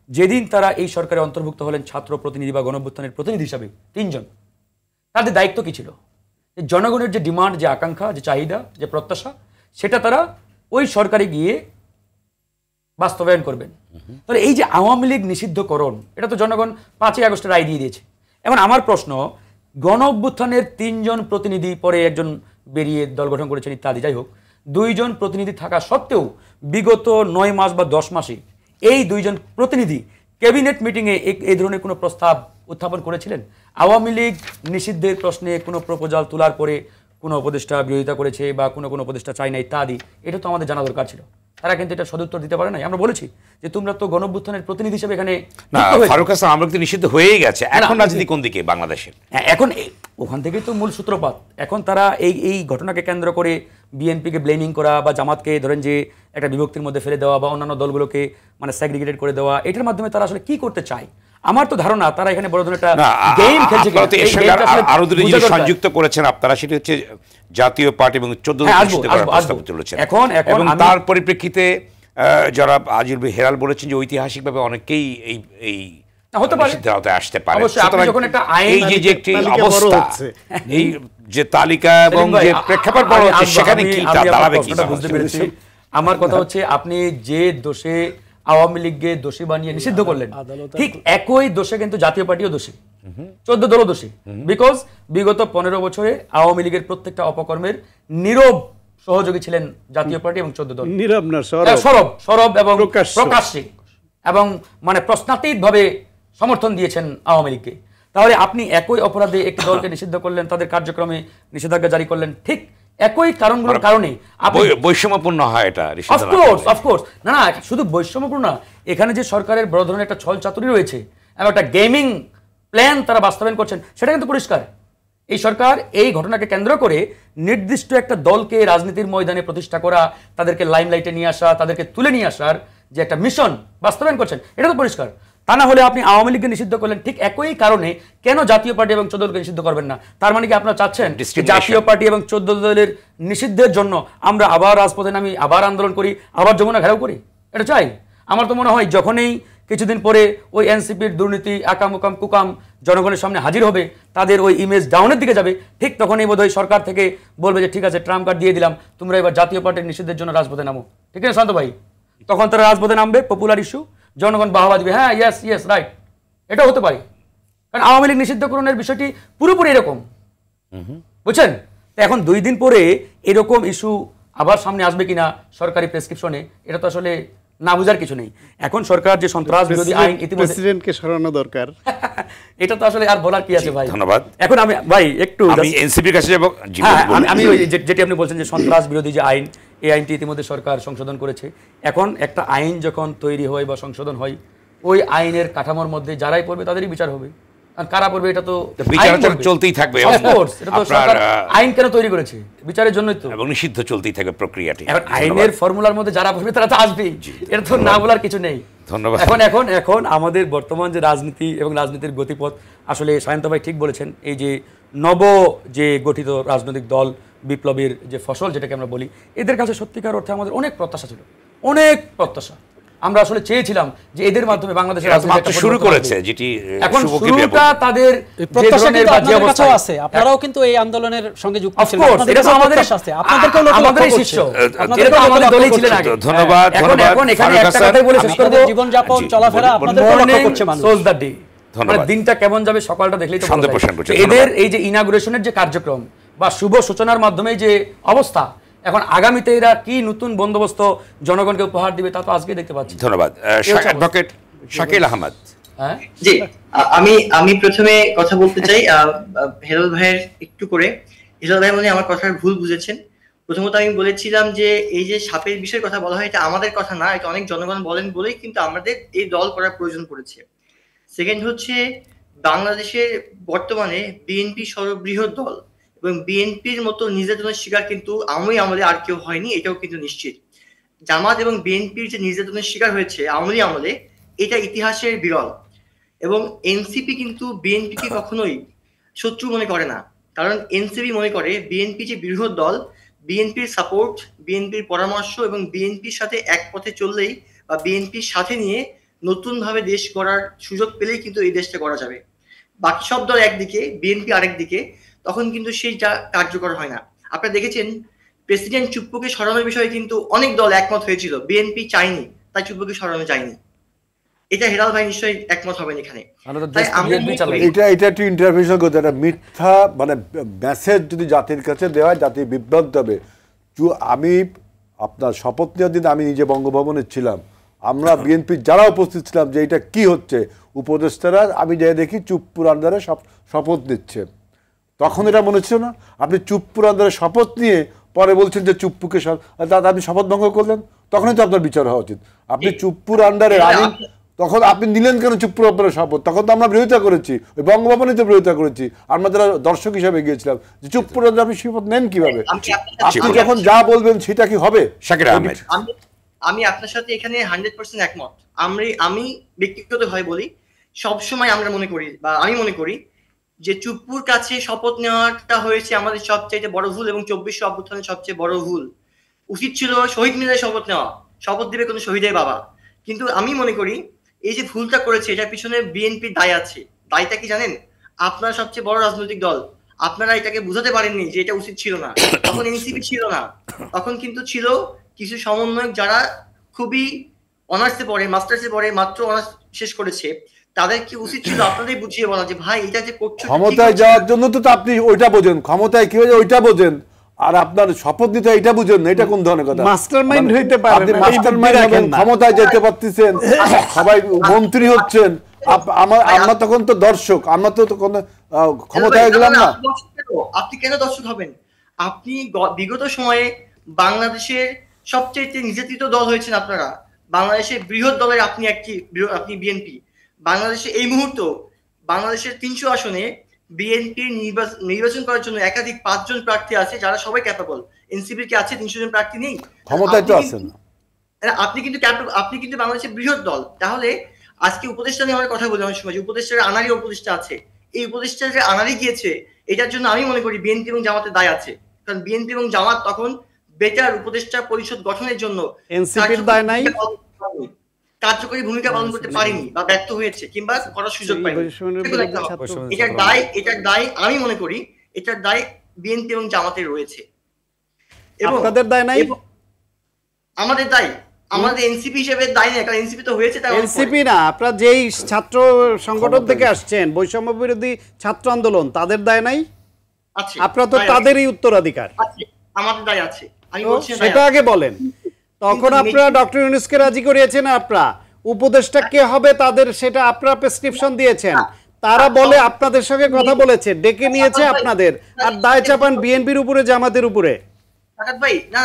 যেদিন তারা এই সরকারে অন্তর্ভুক্ত হলেন ছাত্র প্রতিনিধি বা গণ অভ্যুত্থানের প্রতিনিধি হিসাবে 3 জন, তাদের দায়িত্ব কি ছিল? জনগণের যে ডিমান্ড, যে আকাঙ্ক্ষা, যে চাহিদা, যে প্রত্যাশা, সেটা তারা ওই সরকারে গিয়ে বাস্তবায়ন করবেন। তাহলে এই যে আওয়ামী লীগ নিষিদ্ধকরণ, এটা তো জনগণ 5ই আগস্টের রায় দিয়ে দিয়েছে। এখন আমার প্রশ্ন, গণ অভ্যুত্থানের 3 জন প্রতিনিধি, পরে একজন বেরিয়ে দল গঠন করেছেন ইত্যাদি, যাই হোক, 2 জন প্রতিনিধি থাকা সত্ত্বেও বিগত 9 মাস বা 10 মাসে এই 2 জন প্রতিনিধি ক্যাবিনেট মিটিংয়ে এই ধরনের কোনো প্রস্তাব উত্থাপন করেছিলেন? আওয়ামী লীগ নিষিদ্ধের প্রশ্নে কোনো প্রপোজাল তোলার পরে কোনো উপদেষ্টা বিরোধিতা করেছে বা কোনো উপদেষ্টা চায় না ইত্যাদি, এটা তো আমাদের জানা দরকার ছিল। তারা কিন্তু এটা সদুত্তর দিতে পারে নাই। আমরা বলেছি যে তোমরা তো গণ অভ্যুত্থানের প্রতিনিধি হিসেবে এখানে না, ফারুক হাসান আমরা কিন্তু নিষিদ্ধ হয়েই গেছে, এখন রাজনীতি কোন দিকে বাংলাদেশের? এখন ওখান থেকেই তো মূল সূত্রপাত। এখন তারা এই ঘটনাকে কেন্দ্র করে বিএনপিকে ব্লেমিং করা বা জামাতকে ধরেন যে একটা বিভক্তির মধ্যে ফেলে দেওয়া বা অন্যান্য দলগুলোকে মানে সেগ্রিগেটেড করে দেওয়া, এটার মাধ্যমে তারা আসলে কি করতে চায়? আমার তো ধারণা তারা এখানে বড় ধরনের একটা গেম খেলছে। আরো দুটো জিনিস সংযুক্ত করেছেন আপনারা, সেটা হচ্ছে জাতীয় পার্টি এবং 14 প্রস্তাব তুলেছেন এবং তার পরিপ্রেক্ষিতে যারা আজিল হেলাল বলেছেন যে ঐতিহাসিকভাবে অনেকেই এই হতে পারে আসতে পারে। এই যে একটি অবস্থা, এই যে তালিকা এবং যে প্রেক্ষাপট বড় হচ্ছে, সেখানে কি দাঁড়াবে কি? বুঝতে পেরেছি। আমার কথা হচ্ছে, আপনি যে দোষে আওয়ামী লীগকে দোষী বানিয়ে নিষিদ্ধ করলেন, ঠিক একই দোষে কিন্তু জাতীয় পার্টিও দোষী, 14 দলও দোষী। বিকজ বিগত 15 বছরে আওয়ামী লীগের প্রত্যেকটা অপকর্মের নীরব সহযোগী ছিলেন জাতীয় পার্টি এবং 14 দল। নীরব না, সরব এবং প্রকাশ্যে এবং মানে প্রশ্নাতীত ভাবে সমর্থন দিয়েছেন আওয়ামী লীগকে। তাহলে আপনি একই অপরাধে একটি দলকে নিষিদ্ধ করলেন, তাদের কার্যক্রমে নিষেধাজ্ঞা জারি করলেন, ঠিক একই কারণগুলোর কারণে বৈষম্যপূর্ণ হয় এটা। অফকোর্স না, শুধু বৈষম্যপূর্ণ না, এখানে যে সরকারের বড় ধরনের একটা ছল চাতুরি রয়েছে এবং একটা গেমিং প্ল্যান তারা বাস্তবায়ন করছেন, সেটা কিন্তু পরিষ্কার। এই সরকার এই ঘটনাকে কেন্দ্র করে নির্দিষ্ট একটা দলকে রাজনীতির ময়দানে প্রতিষ্ঠা করা, তাদেরকে লাইমলাইটে নিয়ে আসা, তাদেরকে তুলে নিয়ে আসার যে একটা মিশন বাস্তবায়ন করছেন, এটা তো পরিষ্কার। তা না হলে আপনি আওয়ামী লীগকে নিষিদ্ধ করলেন, ঠিক একই কারণে কেন জাতীয় পার্টি এবং 14 দলকে নিষিদ্ধ করবেন না? তার মানে কি আপনারা চাচ্ছেন জাতীয় পার্টি এবং 14 দলের নিষিদ্ধের জন্য আমরা আবার রাজপথে নামি, আবার আন্দোলন করি, আবার যমুনা ঘেরাও করি? এটা চাই? আমার তো মনে হয় যখনই কিছুদিন পরে ওই এনসিপির দুর্নীতি, আকাম কুকাম জনগণের সামনে হাজির হবে, তাদের ওই ইমেজ ডাউনের দিকে যাবে, ঠিক তখনই বোধহয় সরকার থেকে বলবে যে ঠিক আছে ট্রাম্প কার্ড দিয়ে দিলাম, তোমরা এবার জাতীয় পার্টির নিষিদ্ধের জন্য রাজপথে নামো। ঠিক আছে শান্ত ভাই? তখন তারা রাজপথে নামবে, পপুলার ইস্যু, জনগণ বাহবা দিবে, হ্যাঁ ইয়েস ইয়েস রাইট, এটা হতে পারে। কারণ আওয়ামী লীগ নিষিদ্ধকরণের বিষয়টি পুরোপুরি এরকম, বুঝছেন? তো এখন 2 দিন পরে এরকম ইস্যু আবার সামনে আসবে কিনা সরকারি প্রেসক্রিপশনে, এটা তো আসলে না বুঝার কিছু নেই। এখন সরকার যে সন্ত্রাস বিরোধী আইন ইতিমধ্যে প্রেসিডেন্টকে সরানো দরকার, এটা তো আসলে আর বলার কি আছে ভাই। ধন্যবাদ। এখন আমি ভাই একটু আমি এনসিপির কাছে যাব। আমি ওই যেটি আপনি বলছেন যে সন্ত্রাস বিরোধী যে আইন, এই আইনটি ইতিমধ্যে সরকার সংশোধন করেছে। এখন একটা আইন যখন তৈরি হয় বা সংশোধন হয়, ওই আইনের কাঠামোর মধ্যে যারাই পড়বে তাদেরই বিচার হবে। আর কারা পড়বে এটা তো বিচার চলতেই থাকবে। এটা তো সরকার আইন কেন তৈরি করেছে? বিচারের জন্যই তো, এবং নিষিদ্ধ চলতেই থাকবে প্রক্রিয়াটি। এখন আইনের ফর্মুলার মধ্যে যারা পড়বে তারা তো আসবেই, এটা তো না বলার কিছু নেই। ধন্যবাদ। এখন আমাদের বর্তমান যে রাজনীতি এবং রাজনীতির গতিপথ, আসলে সায়ন্ত ভাই ঠিক বলেছেন, এই যে নব যে গঠিত রাজনৈতিক দল, বিপ্লবীর যে ফসল যেটাকে আমরা বলি, এদের কাছে সত্যিকার অর্থে আমাদের অনেক প্রত্যাশা ছিল, অনেক প্রত্যাশা। আমরা আসলে চেয়েছিলাম যে এদের মাধ্যমে বাংলাদেশের রাজনীতি শুরু করেছে, যেটি এখন শুরুটা তাদের প্রত্যাশা কিন্তু আপনাদের কাছেও আছে, আপনারাও কিন্তু এই আন্দোলনের সঙ্গে যুক্ত ছিলেন, আপনাদের আমাদের আছে, আপনাদেরকেও আমাদেরই শিষ্য, আপনাদেরও আমাদের দলই ছিলেন আগে। ধন্যবাদ। এখন এখানে একটা কথাই বলে শেষ করব, জীবন যাপন চলাফেরা আপনাদেরকেও লক্ষ্য করছে মানুষ। সোজ দ্য ডে, মানে দিনটা কেমন যাবে সকালটা দেখলেই তো বোঝা যায়। এদের এই যে ইনাগুরেশনের যে কার্যক্রম বা শুভ সূচনার মাধ্যমে যে অবস্থা, এখন আগামীতে এরা কি নতুন বন্দোবস্ত জনগণকে উপহার দিবে তা তো আজকে দেখতে পাচ্ছি। ধন্যবাদ। অ্যাডভোকেট শাকিল আহমদ। জি, আমি প্রথমে কথা বলতে চাই হেলাল ভাইয়ের একটু করে। হেলাল ভাই মনে আমার কথার ভুল বুঝেছেন। প্রথমত আমি বলেছিলাম যে এই যে সাপের বিষয়ের কথা বলা হয়, এটা আমাদের কথা না, এটা অনেক জনগণ বলেন বলেই কিন্তু আমাদের এই দল করার প্রয়োজন পড়েছে। সেকেন্ড হচ্ছে, বাংলাদেশের বর্তমানে বিএনপি সর্ববৃহৎ দল, এবং বিএনপির মতো নির্যাতনের শিকার কিন্তু আমলে আর কেউ হয়নি, এটাও কিন্তু নিশ্চিত। জামাত এবং বিএনপির যে নির্যাতনের শিকার হয়েছে আমলে, এটা ইতিহাসের বিরল। এবং এনসিপি কিন্তু বিএনপিকে কখনোই শত্রু মনে করে না, কারণ এনসিপি মনে করে বিএনপি যে বৃহৎ দল, বিএনপির সাপোর্ট, বিএনপির পরামর্শ এবং বিএনপির সাথে এক পথে চললেই বা বিএনপির সাথে নিয়ে নতুন ভাবে দেশ গড়ার সুযোগ পেলেই কিন্তু এই দেশটা গড়া যাবে। বাকি সব দল একদিকে, বিএনপি আরেকদিকে, তখন কিন্তু সেইটা কার্যকর হয় না। আপনারা দেখেছেন প্রেসিডেন্ট চুপ্পুকে সরানোর বিষয়ে কিন্তু অনেক দল একমত হয়েছিল, বিএনপি চাইনি, তাই চুপ্পুকে সরানো যায়নি। এটা হেলাল ভাই নিশ্চয়ই একমত হবেন এখানে। এটা একটু ইন্টারভেনশন করতে, একটা মিথ্যা মানে মেসেজ যদি জাতির কাছে দেওয়া হয়, জাতি বিভ্রান্ত হবে। আমি আপনার শপথ নেওয়ার দিন আমি নিজে বঙ্গভবনে ছিলাম, আমরা বিএনপির যারা উপস্থিত ছিলাম যে এটা কি হচ্ছে, উপদেষ্টারা আমি যাই দেখি চুপ্পুর আন্ডারে শপথ নিচ্ছে। তখন এটা মনে ছিল না? আপনি চুপ্পুর আন্ডারে শপথ নিয়ে পরে বলছেন যে চুপ্পুকে দাদা আপনি শপথ ভঙ্গ করলেন, তখনই তো আপনার বিচার হওয়া উচিত। আপনি চুপ্পুর আন্ডারে তখন আপনি নিলেন কেন চুপ্পুর আন্ডারে শপথ? তখন তো আমরা বিরোধিতা করেছি, ওই বঙ্গভবনে তো বিরোধিতা করেছি, আমরা যারা দর্শক হিসাবে গিয়েছিলাম, যে চুপ্পুর আন্ডারে আপনি শপথ নেন কিভাবে? আপনি যখন যা বলবেন সেটা কি হবে? শাকিল আহমেদ, আমি আপনার সাথে এখানে 100% একমত। আমি ব্যক্তিগতভাবে বলি, সবসময় আমরা মনে করি বা আমি মনে করি যে চুপ্পুর কাছে শপথ নেওয়াটা হয়েছে আমাদের সবচেয়ে বড় ভুল, এবং 24 অভ্যুত্থানের সবচেয়ে বড় ভুল। উচিত ছিল শহীদ মিনারে শপথ নেওয়া, শপথ দিবে কোনো শহীদের বাবা। কিন্তু আমি মনে করি এই যে ভুলটা করেছে এটার পিছনে বিএনপির দায় আছে। দায়টা কি জানেন? আপনারা সবচেয়ে বড় রাজনৈতিক দল, আপনারা এটাকে বুঝাতে পারেননি যে এটা উচিত ছিল না। তখন এনসিপি ছিল না, তখন কিন্তু ছিল কিছু সমন্বয়ক যারা খুবই অনার্সে পড়ে, মাস্টার্সে পড়ে, মাত্র অনার্স শেষ করেছে। তাদের কি উচিত ছিল আপনাদের বুঝিয়ে বলা যে ভাই এটা যে করছো, ক্ষমতায় যাওয়ার জন্য তো আপনি ওইটা বোঝেন, ক্ষমতায় কি হয়ে ওইটা বোঝেন, আর আপনার শপথ নিতে এটা বুঝেন না। এটা কোন ধরনের কথা? মাস্টারমাইন্ড হইতে পারে, আপনি মাস্টারমাইন্ড হবেন, ক্ষমতায় যেতে পারতেছেন, সবাই মন্ত্রী হচ্ছেন, আমরা তখন তো দর্শক, আমরা তো তখন ক্ষমতায় গেলাম না। আপনি কেন দর্শক হবেন? আপনি বিগত সময়ে বাংলাদেশের সবচেয়ে নির্যাতিত দল হয়েছেন আপনারা, বাংলাদেশের বৃহৎ দলের আপনি বিএনপি। বাংলাদেশে এই মুহূর্তে বাংলাদেশের 300 আসনে বিএনপির নির্বাচন করার জন্য একাধিক 5 জন প্রার্থী আছে যারা সবাই ক্যাপাবল। এনসিপির কি আছে 300 জন প্রার্থী নেই? ক্ষমতায় তো আছেন আপনি কিন্তু বাংলাদেশের বৃহৎ দল। তাহলে আজকে উপদেষ্টা নিয়ে আমার কথা বলি অনেক সময়, যে উপদেষ্টার আনারই উপদেষ্টা আছে, এই উপদেষ্টা যে আনারই গিয়েছে এটার জন্য আমি মনে করি বিএনপি এবং জামাতের দায় আছে। কারণ বিএনপি এবং জামাত তখন বেটার উপদেষ্টা পরিষদ গঠনের জন্য এনসিপির দায় নাই। কার্যকরী ভূমিকা পালন করতে পারেনি বা ব্যর্থ হয়েছে কিংবা করার সুযোগ পায়নি, এটার দায় আমি মনে করি এটার দায় বিএনপি এবং জামাতের রয়েছে। এবং আপনাদের দায় নাই? আমাদের দায়, আমাদের এনসিপি হিসেবে দায় নেই, কারণ এনসিপি তো হয়েছে। তাই এনসিপি না, আপনারা যেই ছাত্র সংগঠন থেকে আসছেন, বৈষম্য বিরোধী ছাত্র আন্দোলন, তাদের দায় নাই? আছে, আপনারা তো তাদেরই উত্তরাধিকার। আছে, আমাদের দায় আছে। আমি বলছি সেটা আগে বলেন। তখন আপনারা ডক্টর ইউনূসকে রাজি করিয়েছেন, আপনারা উপদেষ্টা কে হবে তাদের সেটা আপনারা প্রেসক্রিপশন দিয়েছেন, তারা বলে আপনাদের সঙ্গে কথা বলেছে, ডেকে নিয়েছে আপনাদের, আর দায় চাপান বিএনপির উপরে, জামাতের উপরে। ভাই না,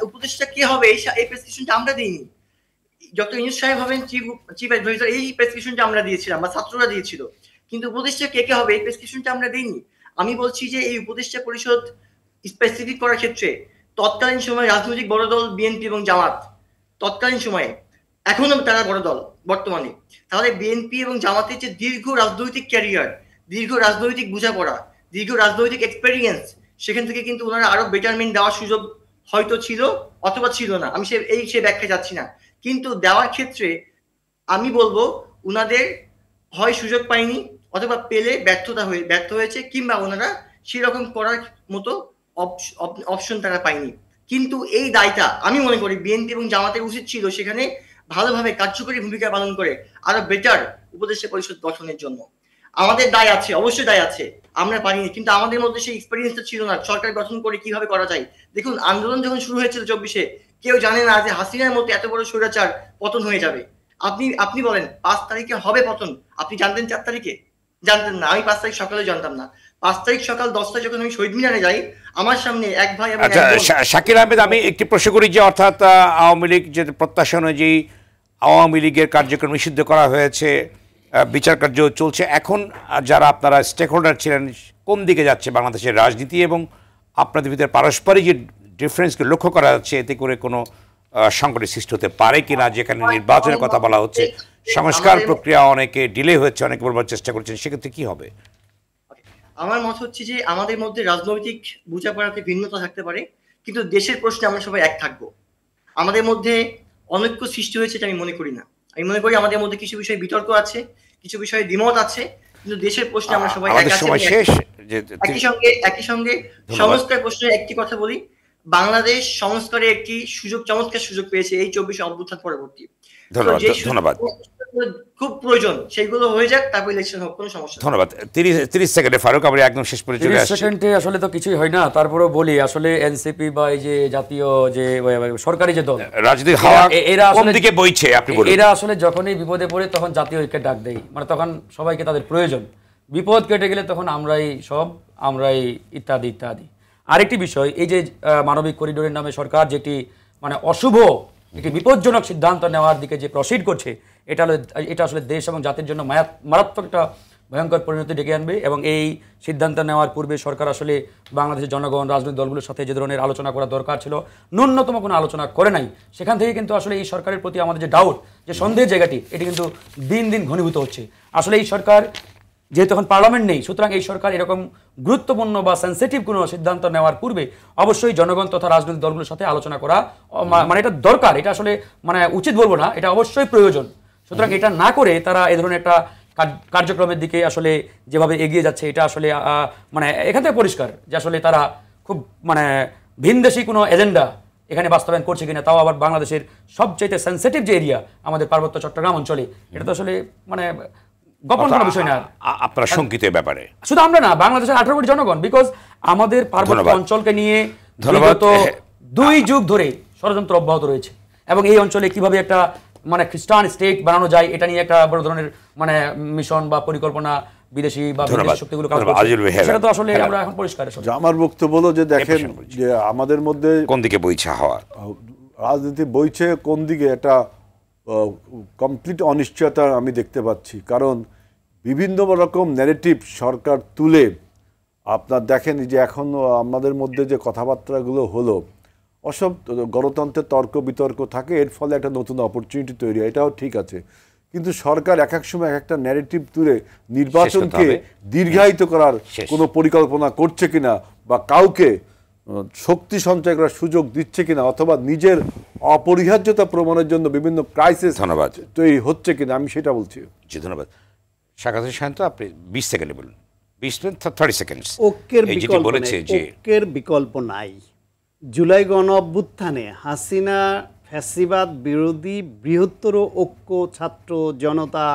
উপদেষ্টা কে হবে এই প্রেসক্রিপশনটা আমরা দিইনি। ডক্টর ইউনূস সাহেব হবেন চিফ অ্যাডভাইজার, এই প্রেসক্রিপশনটা আমরা দিয়েছিলাম বা ছাত্ররা দিয়েছিল, কিন্তু উপদেষ্টা কে কে হবে এই প্রেসক্রিপশনটা আমরা দিইনি। আমি বলছি যে এই উপদেষ্টা পরিষদ স্পেসিফিক করার ক্ষেত্রে তৎকালীন সময়ে রাজনৈতিক বড় দল বিএনপি এবং জামাত, তৎকালীন সময়ে, এখনো তারা বড় দল বর্তমানে, তাহলে বিএনপি এবং জামাতের যে দীর্ঘ রাজনৈতিক ক্যারিয়ার, দীর্ঘ রাজনৈতিক বোঝাপড়া, দীর্ঘ রাজনৈতিক এক্সপেরিয়েন্স, সেখান থেকে কিন্তু ওনারা আরো বেটারমেন্ট দেওয়ার সুযোগ হয়তো ছিল অথবা ছিল না, আমি সে ব্যাখ্যা যাচ্ছি না, কিন্তু দেওয়ার ক্ষেত্রে আমি বলবো উনাদের হয় সুযোগ পায়নি অথবা পেলে ব্যর্থ হয়েছে, কিংবা ওনারা সেরকম করার মতো অপশন তারা পায়নি। কিন্তু এই দায়টা আমি মনে করি বিএনপি এবং জামাতের উচিত ছিল সেখানে ভালোভাবে কার্যকরী ভূমিকা পালন করে আরো বেটার উপদেষ্টা পরিষদ গঠনের জন্য। আমাদের দায় আছে, অবশ্যই দায় আছে, আমরা পারিনি, কিন্তু আমাদের মধ্যে সেই এক্সপেরিয়েন্সটা ছিল না সরকার গঠন করে কিভাবে করা যায়। দেখুন, আন্দোলন যখন শুরু হয়েছিল 24-এ, কেউ জানে না যে হাসিনার মতো এত বড় স্বৈরাচার পতন হয়ে যাবে। আপনি বলেন 5 তারিখে হবে পতন, আপনি জানতেন 4 তারিখে? জানতেন না। আমি 5 তারিখ সকালে জানতাম না। 5 তারিখ সকাল 10টায় যখন আমি শহীদ মিনারে যাই, আমার সামনে এক ভাই এবং শাকির আহমেদ, আমি একটি প্রশ্ন করি যে অর্থাৎ আওয়ামী লীগ যে প্রত্যাশা অনুযায়ী আওয়ামী লীগের কার্যক্রম নিষিদ্ধ করা হয়েছে, বিচার কার্য চলছে, এখন যারা আপনারা স্টেক হোল্ডার ছিলেন, কোন দিকে যাচ্ছে বাংলাদেশের রাজনীতি এবং আপনাদের ভিতরে পারস্পরিক যে ডিফারেন্সকে লক্ষ্য করা যাচ্ছে, এতে করে কোনো সংকটের সৃষ্টি হতে পারে কিনা? যেখানে নির্বাচনের কথা বলা হচ্ছে, সংস্কার প্রক্রিয়া অনেকে ডিলে হচ্ছে, অনেকে বলবার চেষ্টা করছেন, সেক্ষেত্রে কি হবে? আমার মত হচ্ছে যে আমাদের মধ্যে রাজনৈতিক বোঝাপড়াতে ভিন্নতা থাকতে পারে, কিন্তু দেশের প্রশ্নে আমরা সবাই এক থাকবো। আমাদের মধ্যে অনৈক্য সৃষ্টি হয়েছে এটা আমি মনে করি না। আমি মনে করি আমাদের মধ্যে কিছু বিষয়ে বিতর্ক আছে, কিছু বিষয়ে দ্বিমত আছে, কিন্তু দেশের প্রশ্নে আমরা সবাই এক আছি। একই সঙ্গে সংস্কার প্রশ্নে একটি কথা বলি, বাংলাদেশ সংস্কারে একটি চমৎকার সুযোগ পেয়েছে এই 24 অভ্যুত্থান পরবর্তী। ধন্যবাদ। খুব প্রয়োজন সেইগুলো হয়ে যাক, তারপর ইলেকশন হোক, কোনো সমস্যা নেই। ধন্যবাদ। 30 সেকেন্ডে ফারুক, আমরা একদম শেষ পর্যন্ত চলে আসছি। 30 সেকেন্ডে আসলে তো কিছুই হয় না, তারপরেও বলি আসলে এনসিপি বা এই যে জাতীয় যে সরকারি যে দল, রাজনৈতিক হাওয়া এরা কোন দিকে বইছে আপনি বলুন। এরা আসলে যখনই বিপদে পড়ে তখন জাতীয় ঐক্যের ডাক দেয়, মানে তখন সবাইকে তাদের প্রয়োজন, বিপদ কেটে গেলে তখন আমরাই ইত্যাদি ইত্যাদি। আরেকটি বিষয়, এই যে মানবিক করিডোরের নামে সরকার যেটি মানে অশুভ একটি বিপজ্জনক সিদ্ধান্ত নেওয়ার দিকে যে প্রসিড করছে, এটা আসলে দেশ এবং জাতির জন্য মারাত্মক একটা ভয়ঙ্কর পরিণতি ডেকে আনবে। এবং এই সিদ্ধান্ত নেওয়ার পূর্বে সরকার আসলে বাংলাদেশের জনগণ, রাজনৈতিক দলগুলোর সাথে যে ধরনের আলোচনা করা দরকার ছিল, ন্যূনতম কোনো আলোচনা করে নাই। সেখান থেকে কিন্তু আসলে এই সরকারের প্রতি আমাদের যে ডাউট, যে সন্দেহের জায়গাটি, এটি কিন্তু দিন দিন ঘনীভূত হচ্ছে। আসলে এই সরকার যেহেতু এখন পার্লামেন্ট নেই, সুতরাং এই সরকার এরকম গুরুত্বপূর্ণ বা সেন্সিটিভ কোনো সিদ্ধান্ত নেওয়ার পূর্বে অবশ্যই জনগণ তথা রাজনৈতিক দলগুলোর সাথে আলোচনা করা মানে এটা দরকার, এটা আসলে মানে উচিত বলবো না, এটা অবশ্যই প্রয়োজন। সুতরাং এটা না করে তারা এই ধরনের একটা কার্যক্রমের দিকে আসলে যেভাবে এগিয়ে যাচ্ছে, এটা আসলে মানে এখান থেকে পরিষ্কার যে আসলে তারা খুব মানে ভিনদেশী কোনো এজেন্ডা এখানে বাস্তবায়ন করছে কিনা, তাও আবার বাংলাদেশের সবচেয়ে সেন্সিটিভ যে এরিয়া আমাদের পার্বত্য চট্টগ্রাম অঞ্চলে, এটা তো আসলে মানে গোপন কোনো বিষয় না। আপনারা শঙ্কিত ব্যাপারে শুধু আমরা না, বাংলাদেশের 18 কোটি জনগণ, বিকজ আমাদের পার্বত্য অঞ্চলকে নিয়ে বিগত 2 যুগ ধরে ষড়যন্ত্র অব্যাহত রয়েছে, এবং এই অঞ্চলে কিভাবে একটা মানে খ্রিস্টান স্টেট বানানো যায় এটা নিয়ে একটা বড় ধরনের মানে মিশন বা পরিকল্পনা বিদেশি বা বিদেশি শক্তিগুলো কাজ করছে, সেটা তো আসলে আমরা এখন পরিষ্কার। আমার বক্তব্য হলো যে দেখেন যে আমাদের মধ্যে কোন দিকে বইছে হাওয়া, রাজনীতি বইছে কোন দিকে, এটা কমপ্লিট অনিশ্চয়তা আমি দেখতে পাচ্ছি। কারণ বিভিন্ন রকম ন্যারেটিভ সরকার তুলে আপনার দেখেন যে এখন আমাদের মধ্যে যে কথাবার্তাগুলো হলো, অসব গণতন্ত্রের তর্ক বিতর্ক থাকে, এর ফলে একটা নতুন অপরচুনিটি তৈরি হয়, এটাও ঠিক আছে। কিন্তু সরকার এক এক সময় এক একটা ন্যারেটিভ তুলে নির্বাচনকে দীর্ঘায়িত করার কোনো পরিকল্পনা করছে কিনা, বা কাউকে শক্তি সঞ্চয় করার সুযোগ দিচ্ছে কিনা, অথবা নিজের অপরিহার্যতা প্রমাণের জন্য বিভিন্ন ক্রাইসিস ধন্যবাদ তৈরি হচ্ছে কিনা, আমি সেটা বলছি। জি ধন্যবাদ। স্বাগত শান্ত, আপনি 20 সেকেন্ডে বলুন, 20 মিনিট 30 সেকেন্ড। ঐক্যের এই যেটি বিকল্প বলেছে নেই, যে ঐক্যের বিকল্প নাই। জুলাই গণ অভ্যুত্থানে হাসিনা ফ্যাসিবাদ বিরোধী বৃহত্তর ঐক্য, ছাত্র জনতা,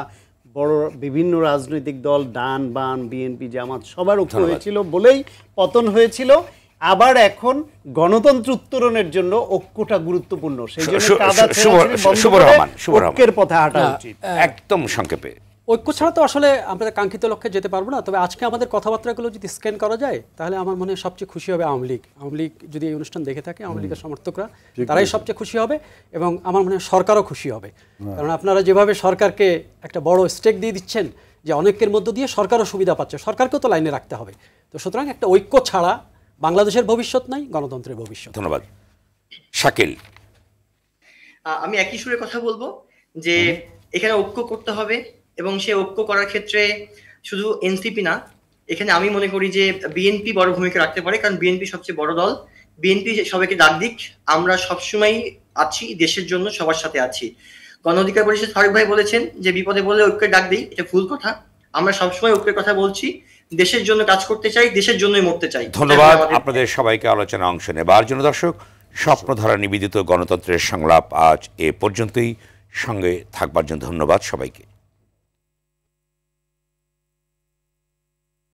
বড় বিভিন্ন রাজনৈতিক দল, ডান বাম বিএনপি জামাত সবার ঐক্য হয়েছিল বলেই পতন হয়েছিল। আবার এখন গণতন্ত্র উত্তরণের জন্য ঐক্যটা গুরুত্বপূর্ণ, সেই জন্য কাদা ঐক্যের পথে হাঁটা উচিত। একদম সংক্ষেপে, ঐক্য ছাড়া তো আসলে আমরা কাঙ্ক্ষিত লক্ষ্যে যেতে পারবো না। তবে আজকে আমাদের কথাবার্তাগুলো যদি স্ক্যান করা যায় তাহলে আমার মনে হয় সবচেয়ে খুশি হবে আওয়ামী লীগ। আওয়ামী লীগ যদি এই অনুষ্ঠান দেখে থাকে, আওয়ামী লীগের সমর্থকরা তারাই সবচেয়ে খুশি হবে, এবং আমার মনে হয় সরকারও খুশি হবে। কারণ আপনারা যেভাবে সরকারকে একটা বড় স্টেক দিয়ে দিচ্ছেন, যে অনেকের মধ্য দিয়ে সরকারও সুবিধা পাচ্ছে, সরকারকেও তো লাইনে রাখতে হবে। তো সুতরাং একটা ঐক্য ছাড়া বাংলাদেশের ভবিষ্যৎ নাই, গণতন্ত্রের ভবিষ্যৎ। ধন্যবাদ। শাকিল, আমি একই সুরে কথা বলবো যে এখানে ঐক্য করতে হবে, এবং সে ঐক্য করার ক্ষেত্রে শুধু এনসিপি না, এখানে আমি মনে করি যে বিএনপি বড় ভূমিকা রাখতে পারে, কারণ বিএনপি সবচেয়ে বড় দল। বিএনপি সবাইকে ডাক দিক, আমরা সবসময় আছি, দেশের জন্য সবার সাথে আছি। গণ অধিকার পরিষদ ফারুক ভাই বলেছেন যে বিপদে বললে ঐক্যের ডাক দিই, এটা ভুল কথা। আমরা সবসময় ঐক্যের কথা বলছি, দেশের জন্য কাজ করতে চাই, দেশের জন্যই মরতে চাই। ধন্যবাদ আপনাদের সবাইকে আলোচনা অংশ নেবার জন্য। দর্শক, স্বপ্নধারা নিবেদিত গণতন্ত্রের সংলাপ আজ এ পর্যন্তই। সঙ্গে থাকবার জন্য ধন্যবাদ সবাইকে।